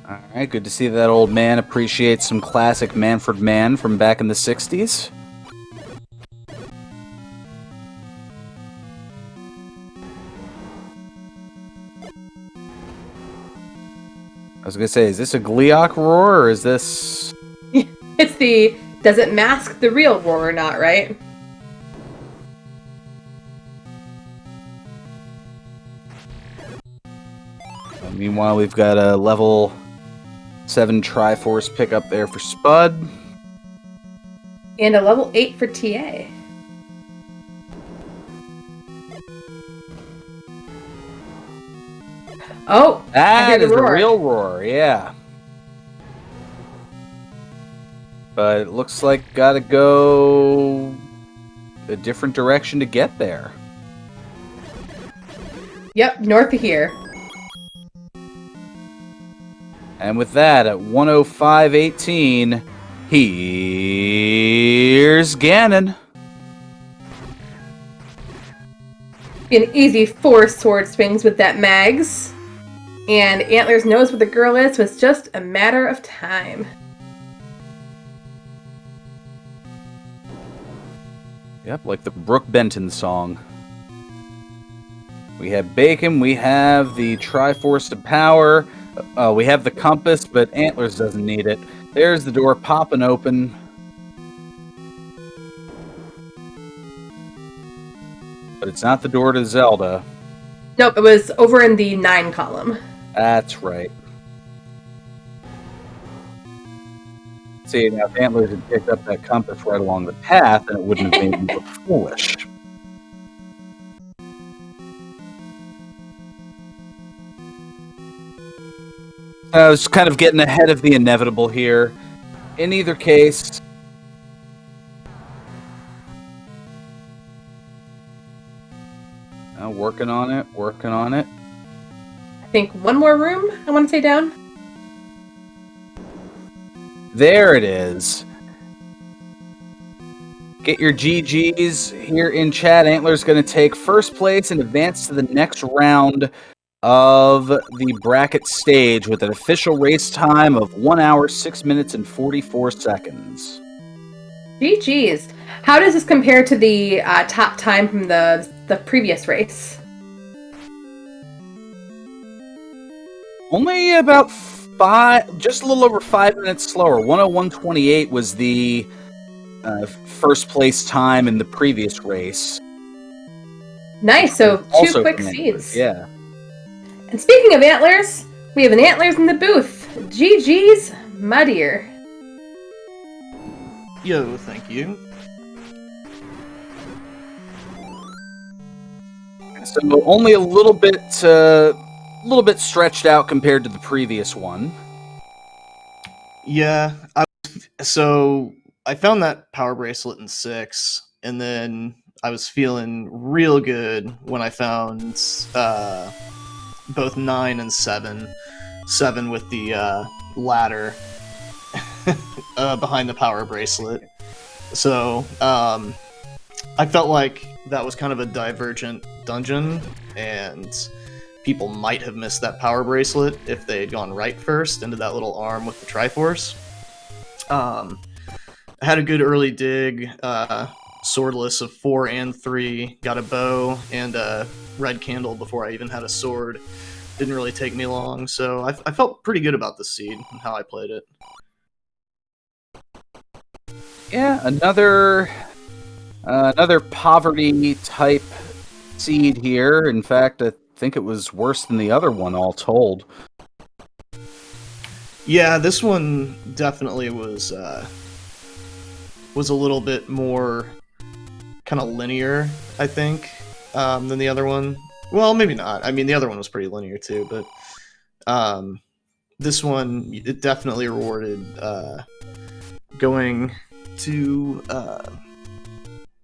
All right, good to see that old man appreciates some classic Manfred Mann from back in the 60s. I was going to say, is this a Gleeok roar, or is this... It's the, does it mask the real roar or not, right? Meanwhile, we've got a level 7 Triforce pickup there for Spud. And a level 8 for TA. Oh, That is the real roar, yeah. But it looks like gotta go a different direction to get there. Yep, north of here. And with that, at 105.18, here's Ganon. An easy 4 sword swings with that Mags. And Antlers knows where the girl is, so it's just a matter of time. Yep, like the Brooke Benton song. We have Bacon, we have the Triforce of Power, we have the Compass, but Antlers doesn't need it. There's the door popping open. But it's not the door to Zelda. Nope, it was over in the 9 column. That's right. See, now if Antlers had picked up that compass right along the path, then it wouldn't have made him look foolish. I was kind of getting ahead of the inevitable here. In either case... working on it, working on it. I think one more room, I want to say down. There it is. Get your GGs here in chat. Antler's going to take first place and advance to the next round of the bracket stage with an official race time of 1 hour, 6 minutes, and 44 seconds. GG's. How does this compare to the top time from the previous race? Only about just a little over 5 minutes slower. 101.28 was the first place time in the previous race. Nice, so two quick seeds. Yeah. And speaking of Antlers, we have an Antlers in the booth. GG's, my dear. Yo, thank you. So only a little bit stretched out compared to the previous one. Yeah, so I found that power bracelet in 6, and then I was feeling real good when I found both 9 and 7. 7 with the ladder behind the power bracelet. So I felt like that was kind of a divergent dungeon, and people might have missed that power bracelet if they had gone right first into that little arm with the Triforce. I had a good early dig, swordless of 4 and 3, got a bow and a red candle before I even had a sword. Didn't really take me long, so I felt pretty good about the seed and how I played it. Yeah, another poverty type seed here. In fact, I think it was worse than the other one, all told. Yeah, this one definitely was a little bit more kind of linear, I think, than the other one. Well, maybe not. I mean, the other one was pretty linear too, but this one, it definitely rewarded going to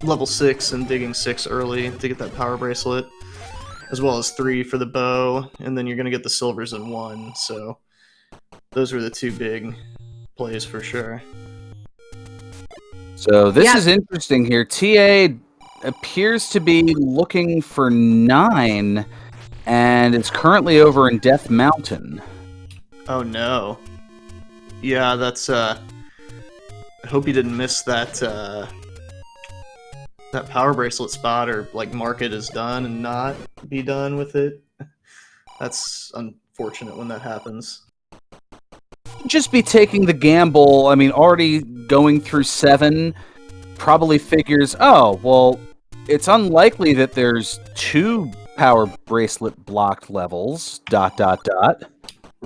level 6 and digging 6 early to get that power bracelet, as well as 3 for the bow, and then you're going to get the silvers in 1, so those were the 2 big plays for sure. So this is interesting here. TA appears to be looking for 9, and is currently over in Death Mountain. Oh no. Yeah, that's I hope you didn't miss that that power bracelet spot, or like mark it as done and not be done with it. That's unfortunate when that happens. Just be taking the gamble. I mean, already going through 7 probably figures, oh, well, it's unlikely that there's 2 power bracelet blocked levels, ...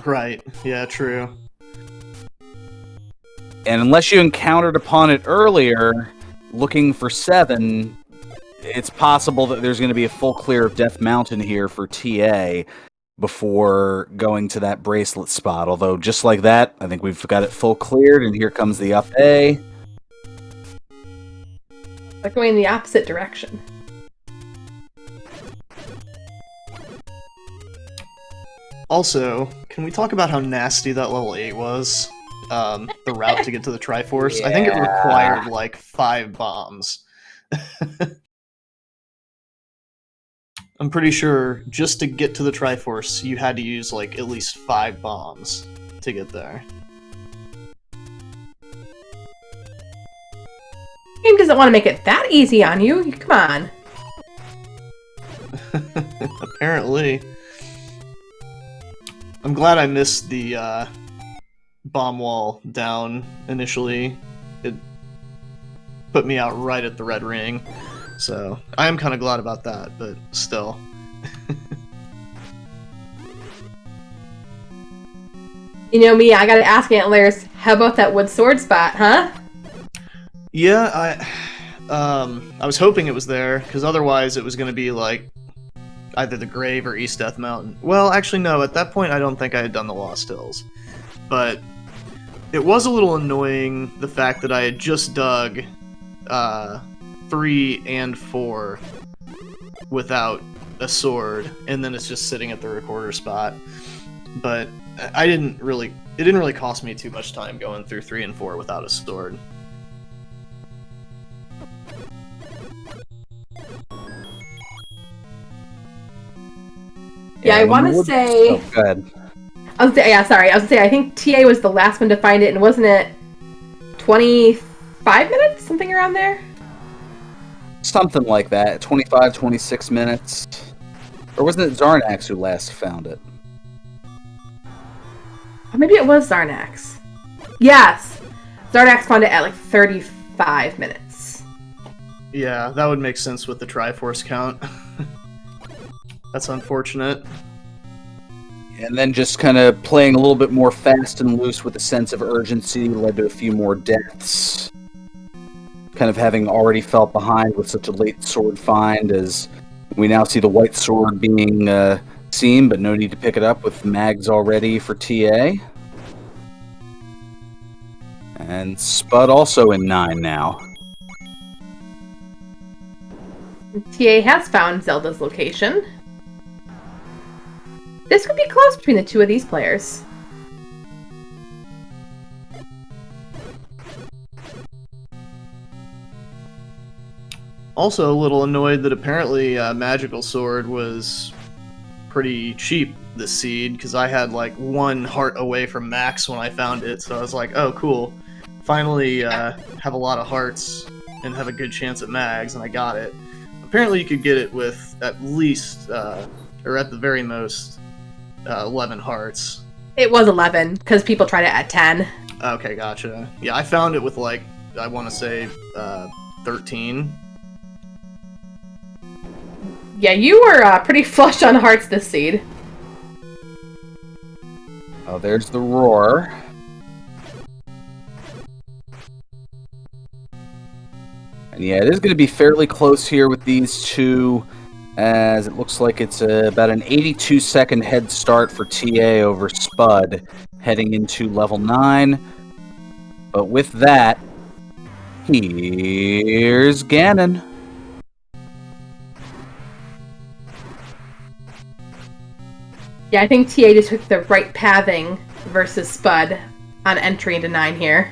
Right, yeah, true. And unless you encountered upon it earlier, looking for 7, it's possible that there's going to be a full clear of Death Mountain here for TA before going to that bracelet spot. Although, just like that, I think we've got it full cleared, and here comes the up A. They're going in the opposite direction. Also, can we talk about how nasty that level 8 was? The route to get to the Triforce? Yeah. I think it required like 5 bombs. I'm pretty sure just to get to the Triforce, you had to use like at least 5 bombs to get there. Game doesn't want to make it that easy on you. Come on. Apparently. I'm glad I missed the bomb wall down initially. It put me out right at the red ring. So, I am kind of glad about that, but still. You know me, I gotta ask Antlers, how about that wood sword spot, huh? Yeah, I was hoping it was there, because otherwise it was going to be like either the Grave or East Death Mountain. Well, actually no, at that point I don't think I had done the Lost Hills. But it was a little annoying, the fact that I had just dug 3 and 4 without a sword, and then it's just sitting at the recorder spot. But it didn't really cost me too much time going through 3 and 4 without a sword. Yeah, I want to say... Oh, go ahead. I was gonna say, I think TA was the last one to find it, and wasn't it 25 minutes? Something around there? Something like that. 25, 26 minutes. Or wasn't it Zarnax who last found it? Or maybe it was Zarnax. Yes! Zarnax found it at like 35 minutes. Yeah, that would make sense with the Triforce count. That's unfortunate. And then just kind of playing a little bit more fast and loose with a sense of urgency led to a few more deaths. Kind of having already felt behind with such a late sword find, as we now see the white sword being seen, but no need to pick it up with mags already for TA. And Spud also in 9 now. TA has found Zelda's location. This could be close between the two of these players. Also a little annoyed that apparently Magical Sword was pretty cheap this seed, because I had like 1 heart away from max when I found it, so I was like, oh cool, finally have a lot of hearts and have a good chance at mags, and I got it. Apparently you could get it with at least, or at the very most, 11 hearts. It was 11, because people tried it at 10. Okay, gotcha. Yeah, I found it with like, I want to say 13. Yeah, you were pretty flush on hearts this seed. Oh, there's the roar. Yeah, it is going to be fairly close here with these two, as it looks like it's about an 82-second head start for TA over Spud heading into level 9. But with that, here's Ganon. Yeah, I think TA just took the right pathing versus Spud on entry into 9 here.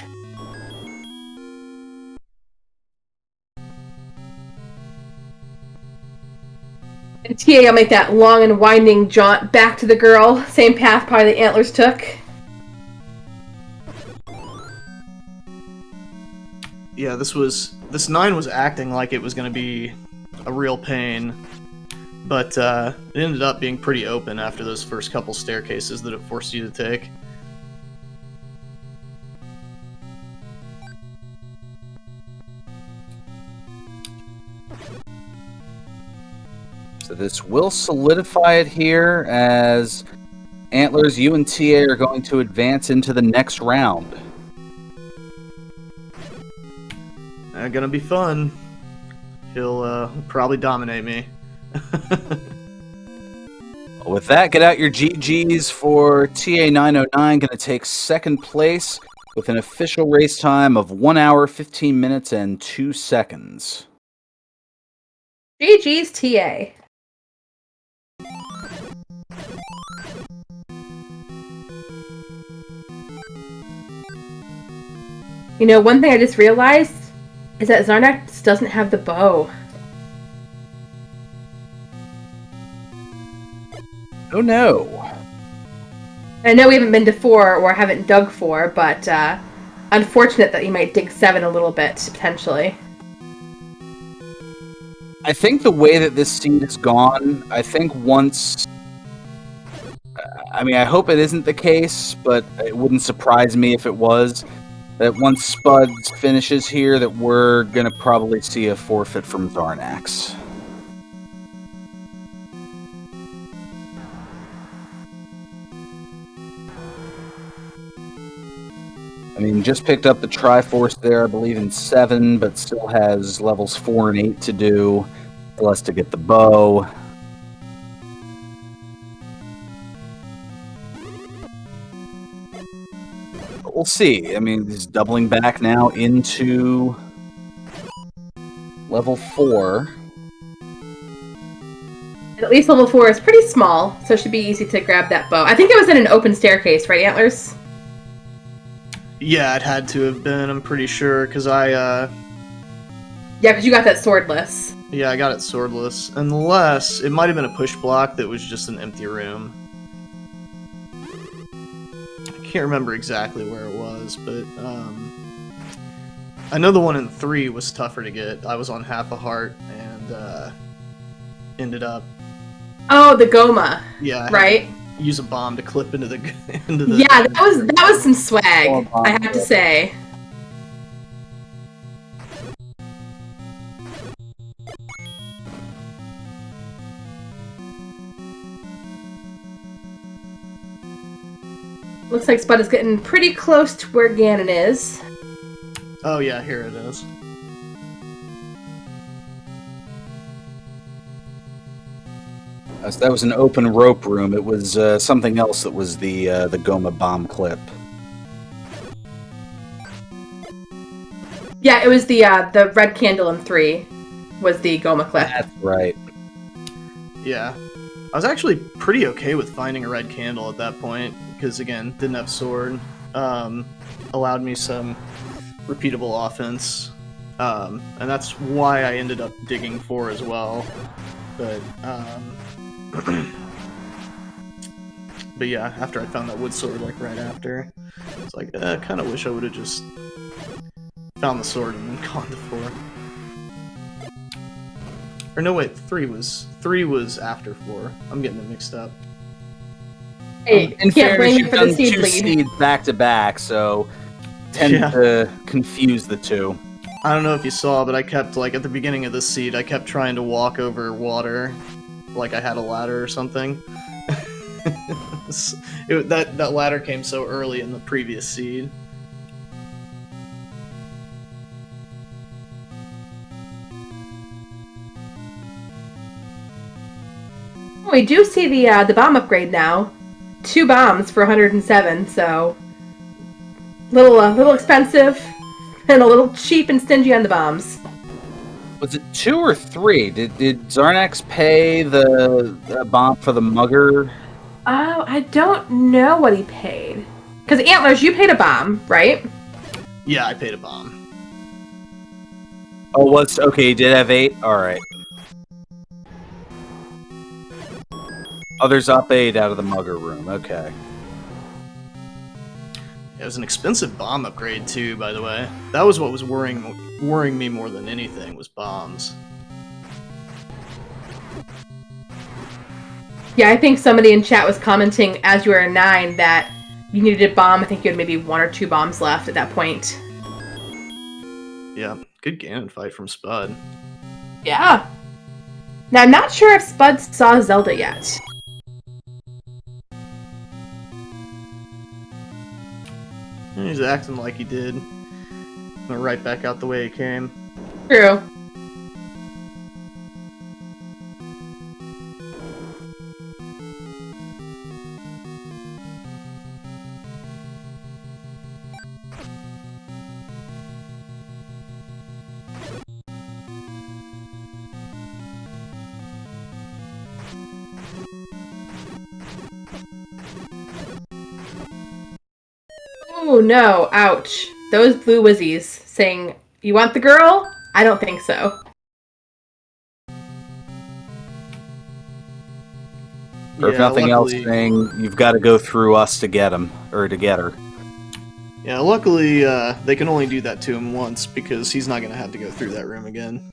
And TA will make that long and winding jaunt back to the girl. Same path probably the Antlers took. Yeah, this 9 was acting like it was going to be a real pain, but it ended up being pretty open after those first couple staircases that it forced you to take. So this will solidify it here, as Antlers, you and TA are going to advance into the next round. Gonna be fun. He'll probably dominate me. With that, get out your GGs for TA909, going to take second place with an official race time of 1 hour, 15 minutes, and 2 seconds. GG's TA. You know, one thing I just realized is that Zarnak doesn't have the bow. Oh no. I know we haven't been to 4 or haven't dug 4, but unfortunate that you might dig 7 a little bit, potentially. I think the way that this seed has gone, I think once... I mean, I hope it isn't the case, but it wouldn't surprise me if it was. That once Spud finishes here, that we're going to probably see a forfeit from Zarnax. I mean, just picked up the Triforce there, I believe, in 7, but still has levels 4 and 8 to do. Still has to get the bow. But we'll see. I mean, he's doubling back now into level 4. At least level 4 is pretty small, so it should be easy to grab that bow. I think it was in an open staircase, right, Antlers? Yeah, it had to have been, I'm pretty sure, because Yeah, because you got that swordless. Yeah, I got it swordless. Unless, it might have been a push block that was just an empty room. I can't remember exactly where it was, but, I know the one in 3 was tougher to get. I was on half a heart, and, ended up... Oh, the Goma. Yeah. Right? Use a bomb to clip into the... Yeah, that was some swag, I have to say. Looks like Spud is getting pretty close to where Ganon is. Oh yeah, here it is. So that was an open rope room. It was something else that was the Goma bomb clip. Yeah, it was the red candle in 3 was the Goma clip. That's right. Yeah. I was actually pretty okay with finding a red candle at that point, because again, didn't have sword. Allowed me some repeatable offense. And that's why I ended up digging 4 as well. But, but yeah, after I found that wood sword, like, right after, it's like, I kind of wish I would have just found the sword and then gone to 4. Or no, wait, 3 was after 4. I'm getting it mixed up. Hey, In can't blame fairness, you you've for done the seed 2 lead. seeds back to back, so tend to confuse the two. I don't know if you saw, but I kept, like, at the beginning of this seed, I kept trying to walk over water like I had a ladder or something. That ladder came so early in the previous seed. We do see the bomb upgrade now. 2 bombs for 107, so little expensive and a little cheap and stingy on the bombs. Was it 2 or 3? Did Zarnax pay the bomb for the mugger? Oh, I don't know what he paid. Because Antlers, you paid a bomb, right? Yeah, I paid a bomb. Oh, okay? He did have 8. All right. Others up 8 out of the mugger room. Okay. It was an expensive bomb upgrade too, by the way. That was what was worrying me more than anything was bombs. Yeah, I think somebody in chat was commenting as you were a 9 that you needed a bomb. I think you had maybe 1 or 2 bombs left at that point. Yeah, good Ganon fight from Spud. Yeah. Now, I'm not sure if Spud saw Zelda yet. He's acting like he did. Went right back out the way he came. True. Oh no, ouch. Those blue whizzies saying, "You want the girl?" I don't think so. Or if nothing else, luckily- saying you've got to go through us to get him, or to get her. Yeah, luckily they can only do that to him once because he's not going to have to go through that room again.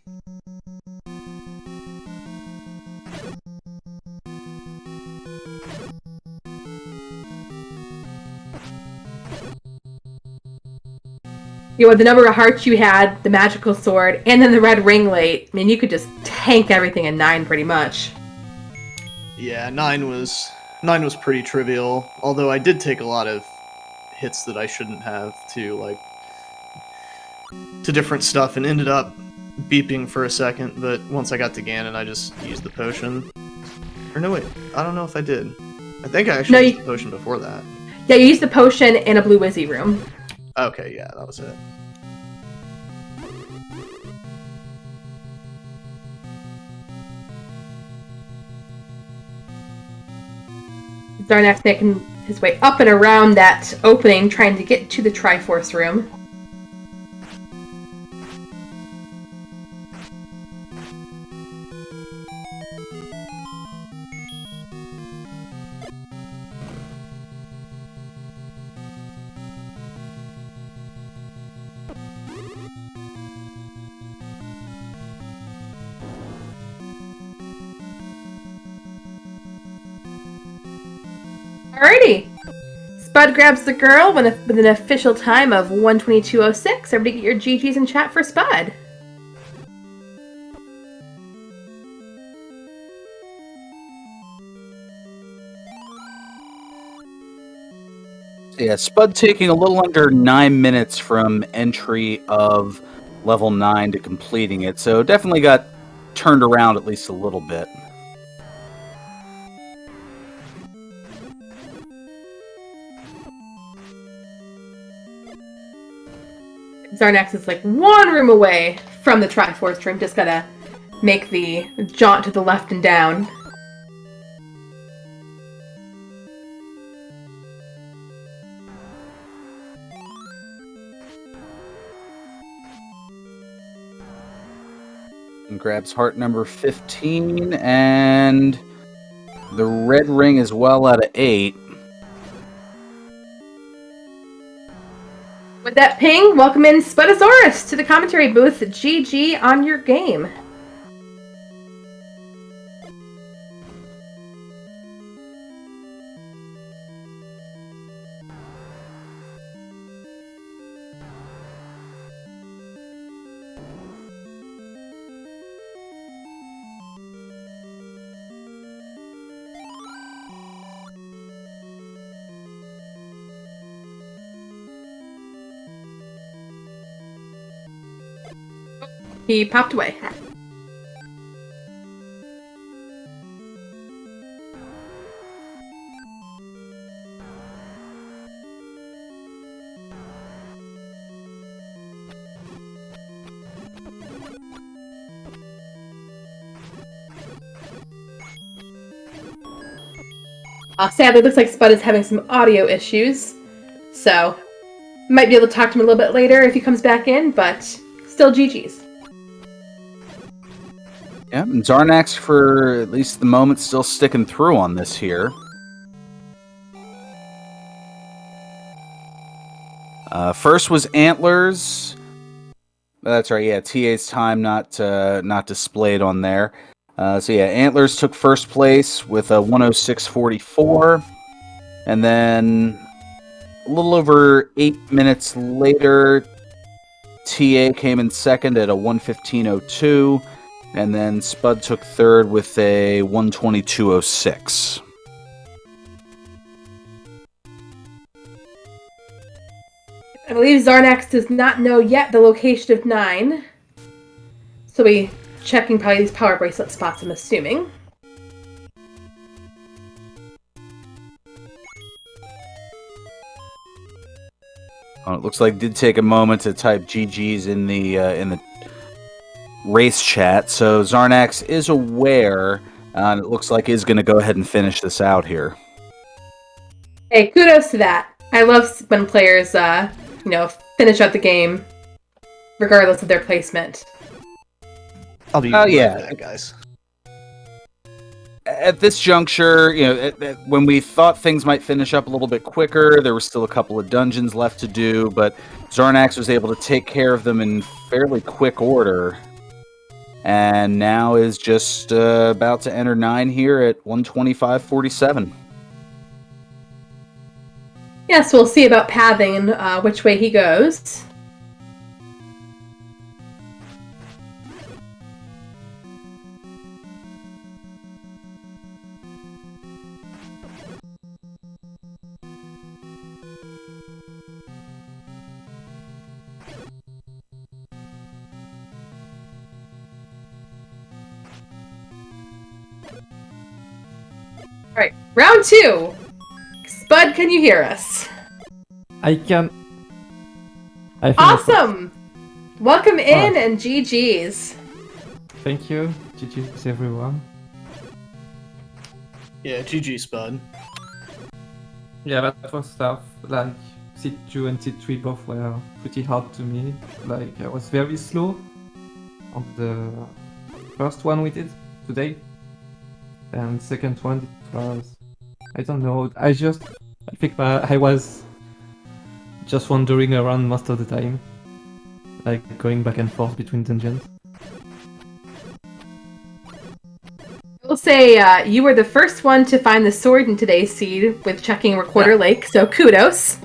You know, with the number of hearts you had, the magical sword, and then the red ring light, I mean, you could just tank everything in 9 pretty much. Yeah, 9 was pretty trivial, although I did take a lot of hits that I shouldn't have to different stuff and ended up beeping for a second, but once I got to Ganon I just used the potion. Or no wait, I don't know if I did. I think I actually used the potion before that. Yeah, you used the potion in a blue wizzy room. Okay, yeah, that was it. Zarnax making his way up and around that opening, trying to get to the Triforce room. Alrighty. Spud grabs the girl with an official time of 1:22:06. Everybody get your GGs in chat for Spud. Yeah, Spud taking a little under 9 minutes from entry of level 9 to completing it, so definitely got turned around at least a little bit. Zarnax is like 1 room away from the Triforce room. Just gotta make the jaunt to the left and down. And grabs heart number 15, and the red ring is well out of 8. With that ping, welcome in Spudosaurus to the commentary booth. GG on your game. He popped away. Sadly, it looks like Spud is having some audio issues, so might be able to talk to him a little bit later if he comes back in, but still GG's. Yeah, and Zarnax, for at least the moment, still sticking through on this here. First was Antlers. That's right, yeah, TA's time not displayed on there. So yeah, Antlers took first place with a 106.44, and then a little over 8 minutes later, TA came in second at a 115.02, and then Spud took third with a 122.06. I believe Zarnax does not know yet the location of 9. So we checking probably these power bracelet spots, I'm assuming. Oh, it looks like it did take a moment to type GG's in the race chat. So Zarnax is aware, and it looks like is going to go ahead and finish this out here. Hey, kudos to that. I love when players, finish out the game, regardless of their placement. I'll be yeah, back, guys. At this juncture, when we thought things might finish up a little bit quicker, there were still a couple of dungeons left to do, but Zarnax was able to take care of them in fairly quick order, and now is just about to enter 9 here at 125.47. Yes, we'll see about pathing and which way he goes. All right, round 2. Spud, can you hear us? I can. Awesome! Welcome in and GG's. Thank you. GG's everyone. Yeah, GG, Spud. Yeah, that was tough. Like, C2 and C3 both were pretty hard to me. Like, I was very slow on the first one we did today. And second one, it was... I don't know, I think I was just wandering around most of the time. Like, going back and forth between dungeons. I will say you were the first one to find the sword in today's seed with checking Recorder Lake, so kudos.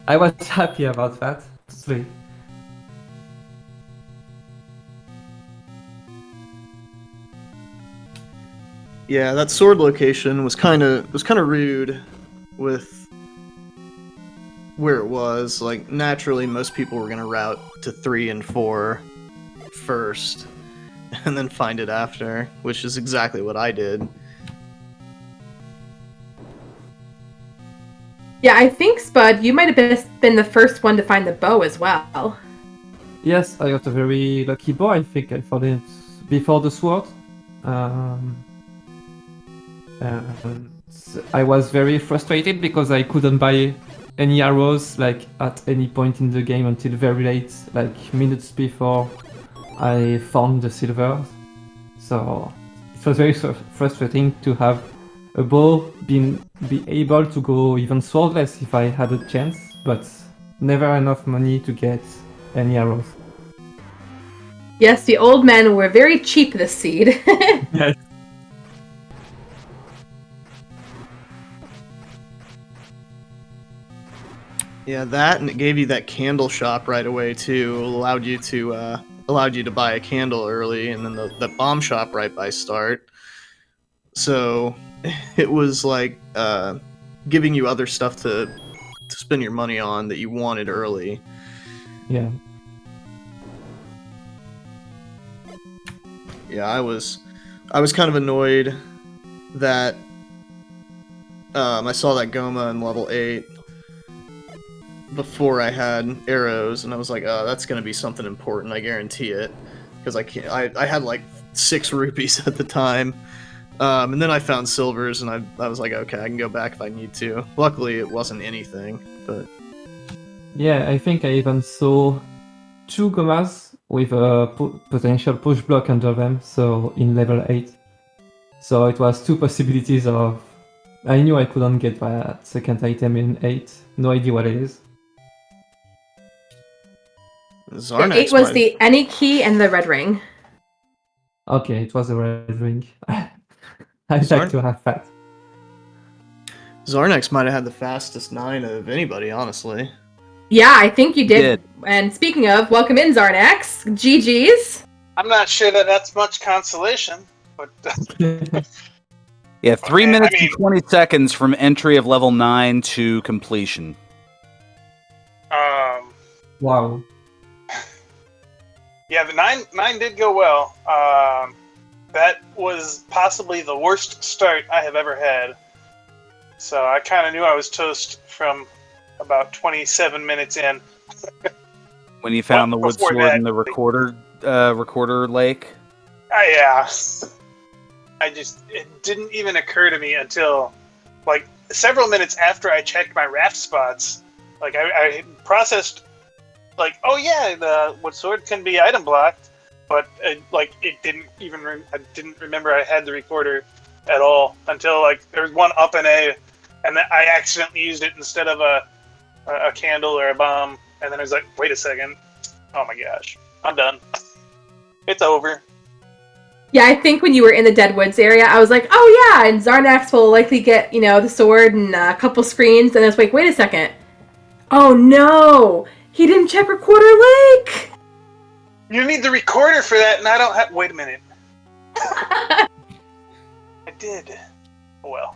I was happy about that, honestly. Yeah, that sword location was kind of rude with where it was. Like, naturally, most people were gonna route to 3 and 4 first, and then find it after, which is exactly what I did. Yeah, I think, Spud, you might have been the first one to find the bow as well. Yes, I got a very lucky bow. I think I found it before the sword. And I was very frustrated because I couldn't buy any arrows like at any point in the game until very late, like minutes before I found the silver. So it was very frustrating to have a bow be able to go even swordless if I had a chance, but never enough money to get any arrows. Yes, the old men were very cheap this seed. Yes. Yeah, that, and it gave you that candle shop right away too. Allowed you to buy a candle early, and then the bomb shop right by start. So it was like giving you other stuff to spend your money on that you wanted early. Yeah. Yeah, I was kind of annoyed that I saw that Goma in level 8 before I had arrows, and I was like, oh, that's gonna be something important, I guarantee it. Because I had like 6 rupees at the time, And then I found silvers, and I was like, okay, I can go back if I need to. Luckily, it wasn't anything, but Yeah, I think I even saw 2 gomas with a potential push block under them, so in level 8. So it was 2 possibilities of... I knew I couldn't get that second item in 8. No idea what it is. Zarnax 8 was might, the any key and the red ring. Okay, it was a red ring. I'd Sorry? like to have that. Zarnax might have had the fastest 9 of anybody, honestly. Yeah, I think you did. Did. And speaking of, welcome in, Zarnax. GG's. I'm not sure that that's much consolation, but Yeah, 3 I minutes mean- and 20 seconds from entry of level 9 to completion. Wow. yeah, the nine did go well. That was possibly the worst start I have ever had. So I kind of knew I was toast from about 27 minutes in. When you found the wood Before sword that- in the recorder lake. Yeah. It didn't even occur to me until, like, several minutes after I checked my raft spots. Like, I processed, like, oh yeah, the wood sword can be item blocked, but, it didn't even, I didn't remember I had the recorder at all until, like, there was one up in A, and then I accidentally used it instead of a candle or a bomb, and then I was like, wait a second, oh my gosh, I'm done. It's over. Yeah, I think when you were in the Deadwoods area, I was like, oh yeah, and Zarnax will likely get, the sword and a couple screens, and I was like, wait a second. Oh no! He didn't check Recorder Lake! You need the recorder for that, and I don't have... Wait a minute. I did. Well.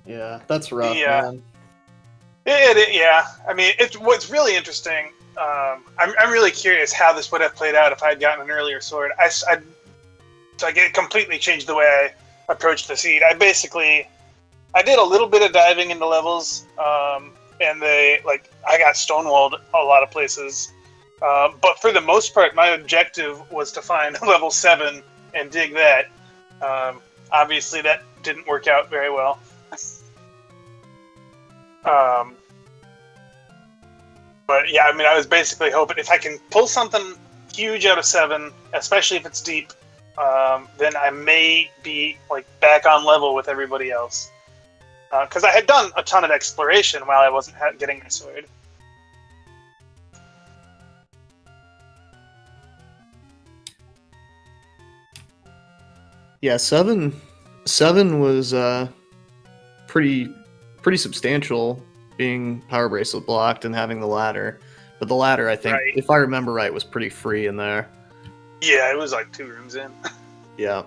Yeah, that's rough, Yeah. man. Yeah. I mean, what's really interesting. I'm really curious how this would have played out if I had gotten an earlier sword. It completely changed the way I approached the seed. I did a little bit of diving into levels, and I got stonewalled a lot of places. But for the most part, my objective was to find level 7 and dig that. Obviously, that didn't work out very well. But yeah, I mean, I was basically hoping if I can pull something huge out of 7, especially if it's deep, then I may be back on level with everybody else. Because I had done a ton of exploration while I wasn't getting my sword. Yeah, 7 was pretty substantial, being power bracelet blocked and having the ladder. But the ladder, I think, Right. if I remember right, was pretty free in there. Yeah, it was like 2 rooms in. Yeah.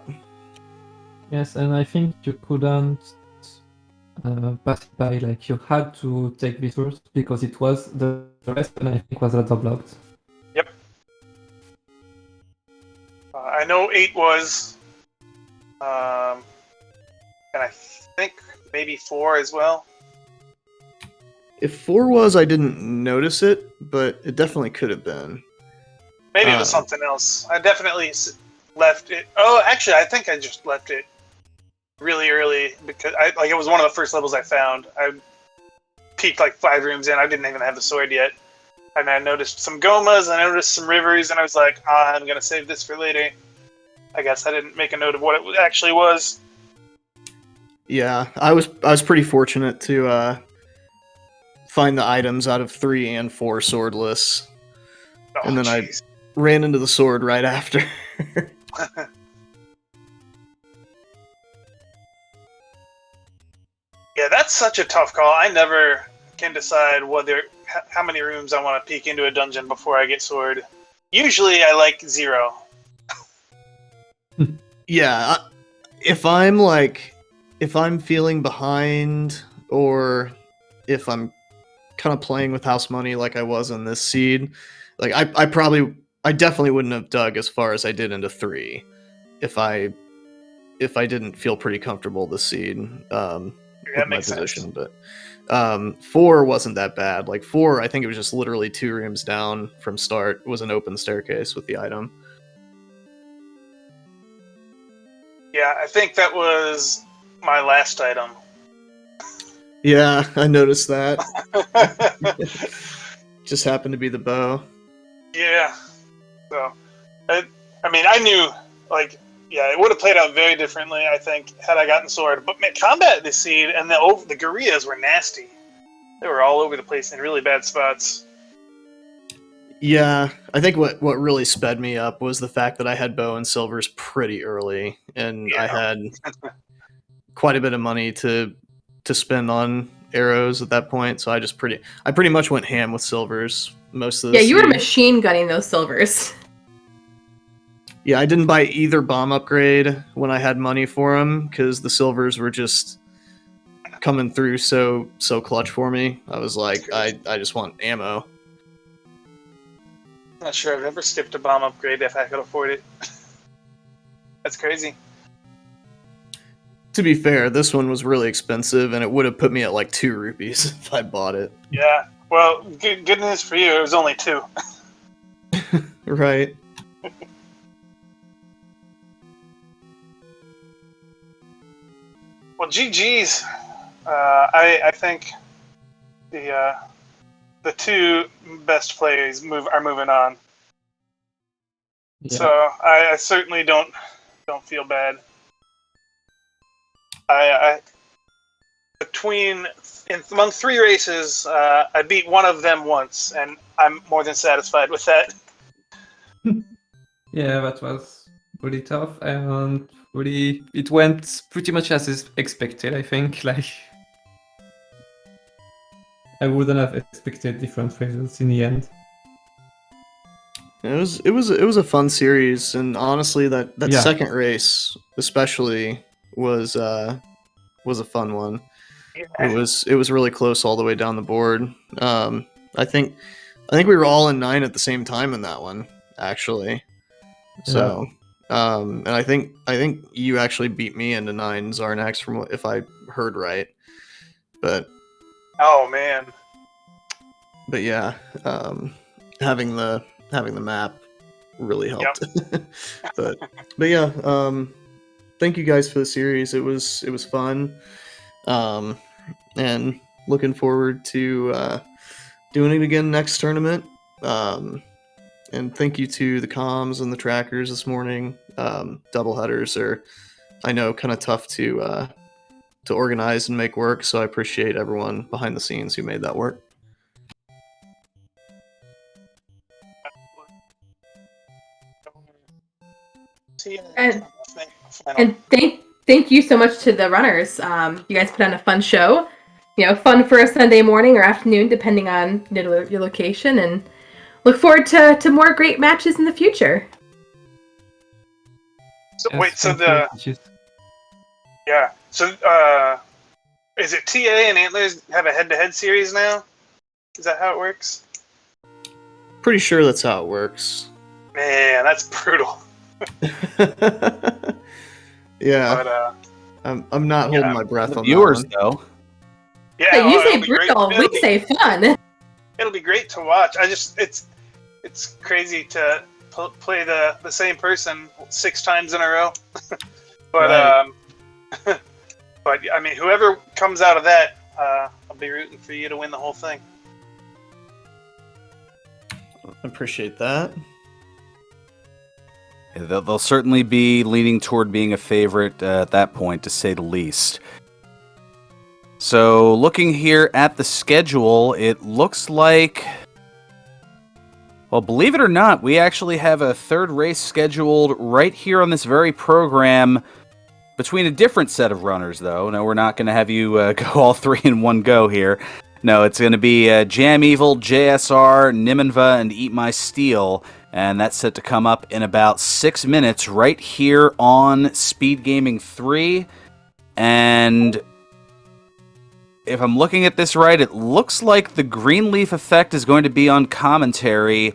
Yes, and I think you couldn't pass it by, you had to take this first because it was the rest, and I think was ladder blocked. Yep. I know 8 was, and I think maybe 4 as well. If 4 was, I didn't notice it, but it definitely could have been. Maybe it was something else. I definitely left it. Oh, actually, I think I just left it really early because it was one of the first levels I found. I peeked 5 rooms in. I didn't even have the sword yet, and I noticed some gomas. I noticed some rivers, and I was like, I'm gonna save this for later. I guess I didn't make a note of what it actually was. Yeah, I was pretty fortunate to find the items out of 3 and 4 swordless, Oh, and then jeez. I ran into the sword right after. Yeah, that's such a tough call. I never can decide how many rooms I want to peek into a dungeon before I get sword. Usually, I like 0. Yeah, if I'm feeling behind, or if I'm kind of playing with house money like I was in this seed, I definitely wouldn't have dug as far as I did into 3 if I didn't feel pretty comfortable this seed with my makes sense. position. But 4 wasn't that bad. 4, I think it was just literally 2 rooms down from start. It was an open staircase with the item. Yeah, Yeah, I think that was my last item. Yeah, I noticed that. Just happened to be the bow. Yeah. So, I mean, I knew, like, yeah, it would have played out very differently, I think, had I gotten sword. But man, combat this seed and the gorillas were nasty. They were all over the place in really bad spots. Yeah, I think what really sped me up was the fact that I had bow and silvers pretty early, and I had quite a bit of money to spend on arrows at that point. So I pretty much went ham with silvers most of the Yeah, you were seed. machine gunning those silvers. Yeah, I didn't buy either bomb upgrade when I had money for them because the silvers were just coming through so clutch for me. I was like, I just want ammo. Not sure I've ever skipped a bomb upgrade if I could afford it. That's crazy. To be fair, this one was really expensive, and it would have put me at like 2 rupees if I bought it. Yeah. Well, good news for you. It was only 2. Right. Well, GG's. I think the 2 best players are moving on. Yeah. So I certainly don't feel bad. Among 3 races, I beat one of them once, and I'm more than satisfied with that. Yeah, that was really tough, and it went pretty much as expected. I think I wouldn't have expected different results in the end. It was a fun series, and honestly, that Yeah. second race especially was a fun one. It was really close all the way down the board. I think we were all in 9 at the same time in that one, actually. So, and I think you actually beat me into 9, Zarnax, from if I heard right. But Oh man. yeah, having the map really helped. Yep. but yeah, thank you guys for the series. It was fun, and looking forward to doing it again next tournament. And thank you to the comms and the trackers this morning. Doubleheaders are, I know, kind of tough to organize and make work, so I appreciate everyone behind the scenes who made that work. And thank you so much to the runners. You guys put on a fun show. Fun for a Sunday morning or afternoon, depending on your location. And look forward to more great matches in the future. So, Yes, wait, so thank you. yeah. So is it TA and Antlers have a head-to-head series now? Is that how it works? Pretty sure that's how it works. Man, that's brutal. Yeah, But I'm not holding my breath The on viewers, that one. though. yeah, Hey, you it'll say be great. brutal, we say fun. It'll be great to watch. It's crazy to play the same person 6 times in a row. But Right. but I mean, whoever comes out of that, I'll be rooting for you to win the whole thing. Appreciate that. Yeah, they'll certainly be leaning toward being a favorite at that point, to say the least. So, looking here at the schedule, it looks like... Well, believe it or not, we actually have a 3rd race scheduled right here on this very program between a different set of runners, though. No, we're not going to have you go all 3 in one go here. No, it's going to be Jam Evil, JSR, Nimenva, and Eat My Steel. And that's set to come up in about 6 minutes right here on SpeedGaming 3. And if I'm looking at this right, it looks like the Greenleaf effect is going to be on commentary.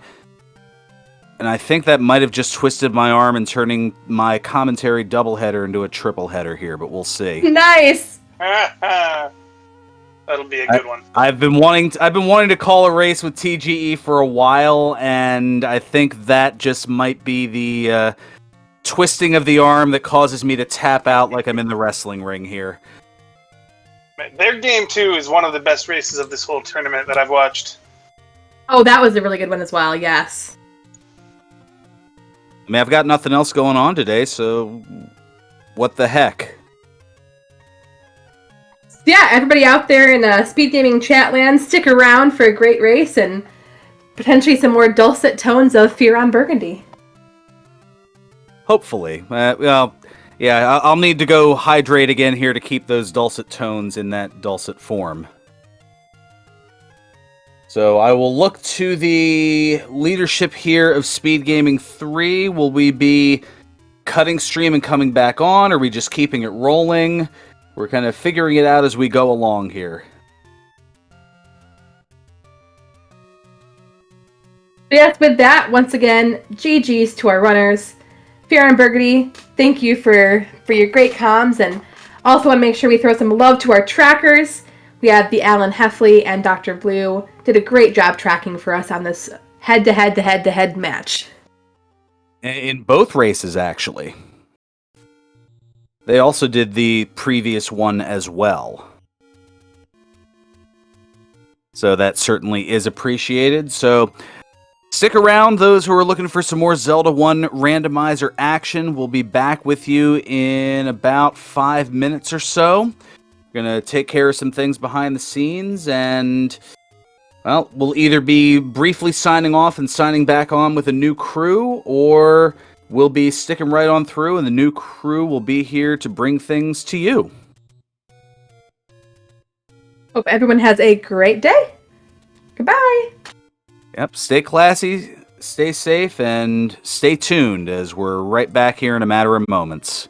And I think that might have just twisted my arm and turning my commentary doubleheader into a triple header here, but we'll see. Nice. That'll be a good one. I've been wanting to call a race with TGE for a while, and I think that just might be the twisting of the arm that causes me to tap out like I'm in the wrestling ring here. Their game 2 is one of the best races of this whole tournament that I've watched. Oh, that was a really good one as well, yes. I mean, I've got nothing else going on today, so what the heck? Yeah, everybody out there in Speed Gaming chat land, stick around for a great race and potentially some more dulcet tones of Fear on Burgundy. Hopefully. Well, yeah, I'll need to go hydrate again here to keep those dulcet tones in that dulcet form. So I will look to the leadership here of Speed Gaming 3. Will we be cutting stream and coming back on? Or are we just keeping it rolling? We're kind of figuring it out as we go along here. Yes, with that, once again, GG's to our runners. Fear on Burgundy, thank you for your great comms, and also want to make sure we throw some love to our trackers. We have the Alan Heffley and Dr. Blue did a great job tracking for us on this head-to-head match. In both races, actually. They also did the previous one as well. So that certainly is appreciated. So stick around, those who are looking for some more Zelda 1 randomizer action. We'll be back with you in about 5 minutes or so. We're going to take care of some things behind the scenes, and well, we'll either be briefly signing off and signing back on with a new crew, or we'll be sticking right on through, and the new crew will be here to bring things to you. Hope everyone has a great day. Goodbye. Yep, stay classy, stay safe, and stay tuned, as we're right back here in a matter of moments.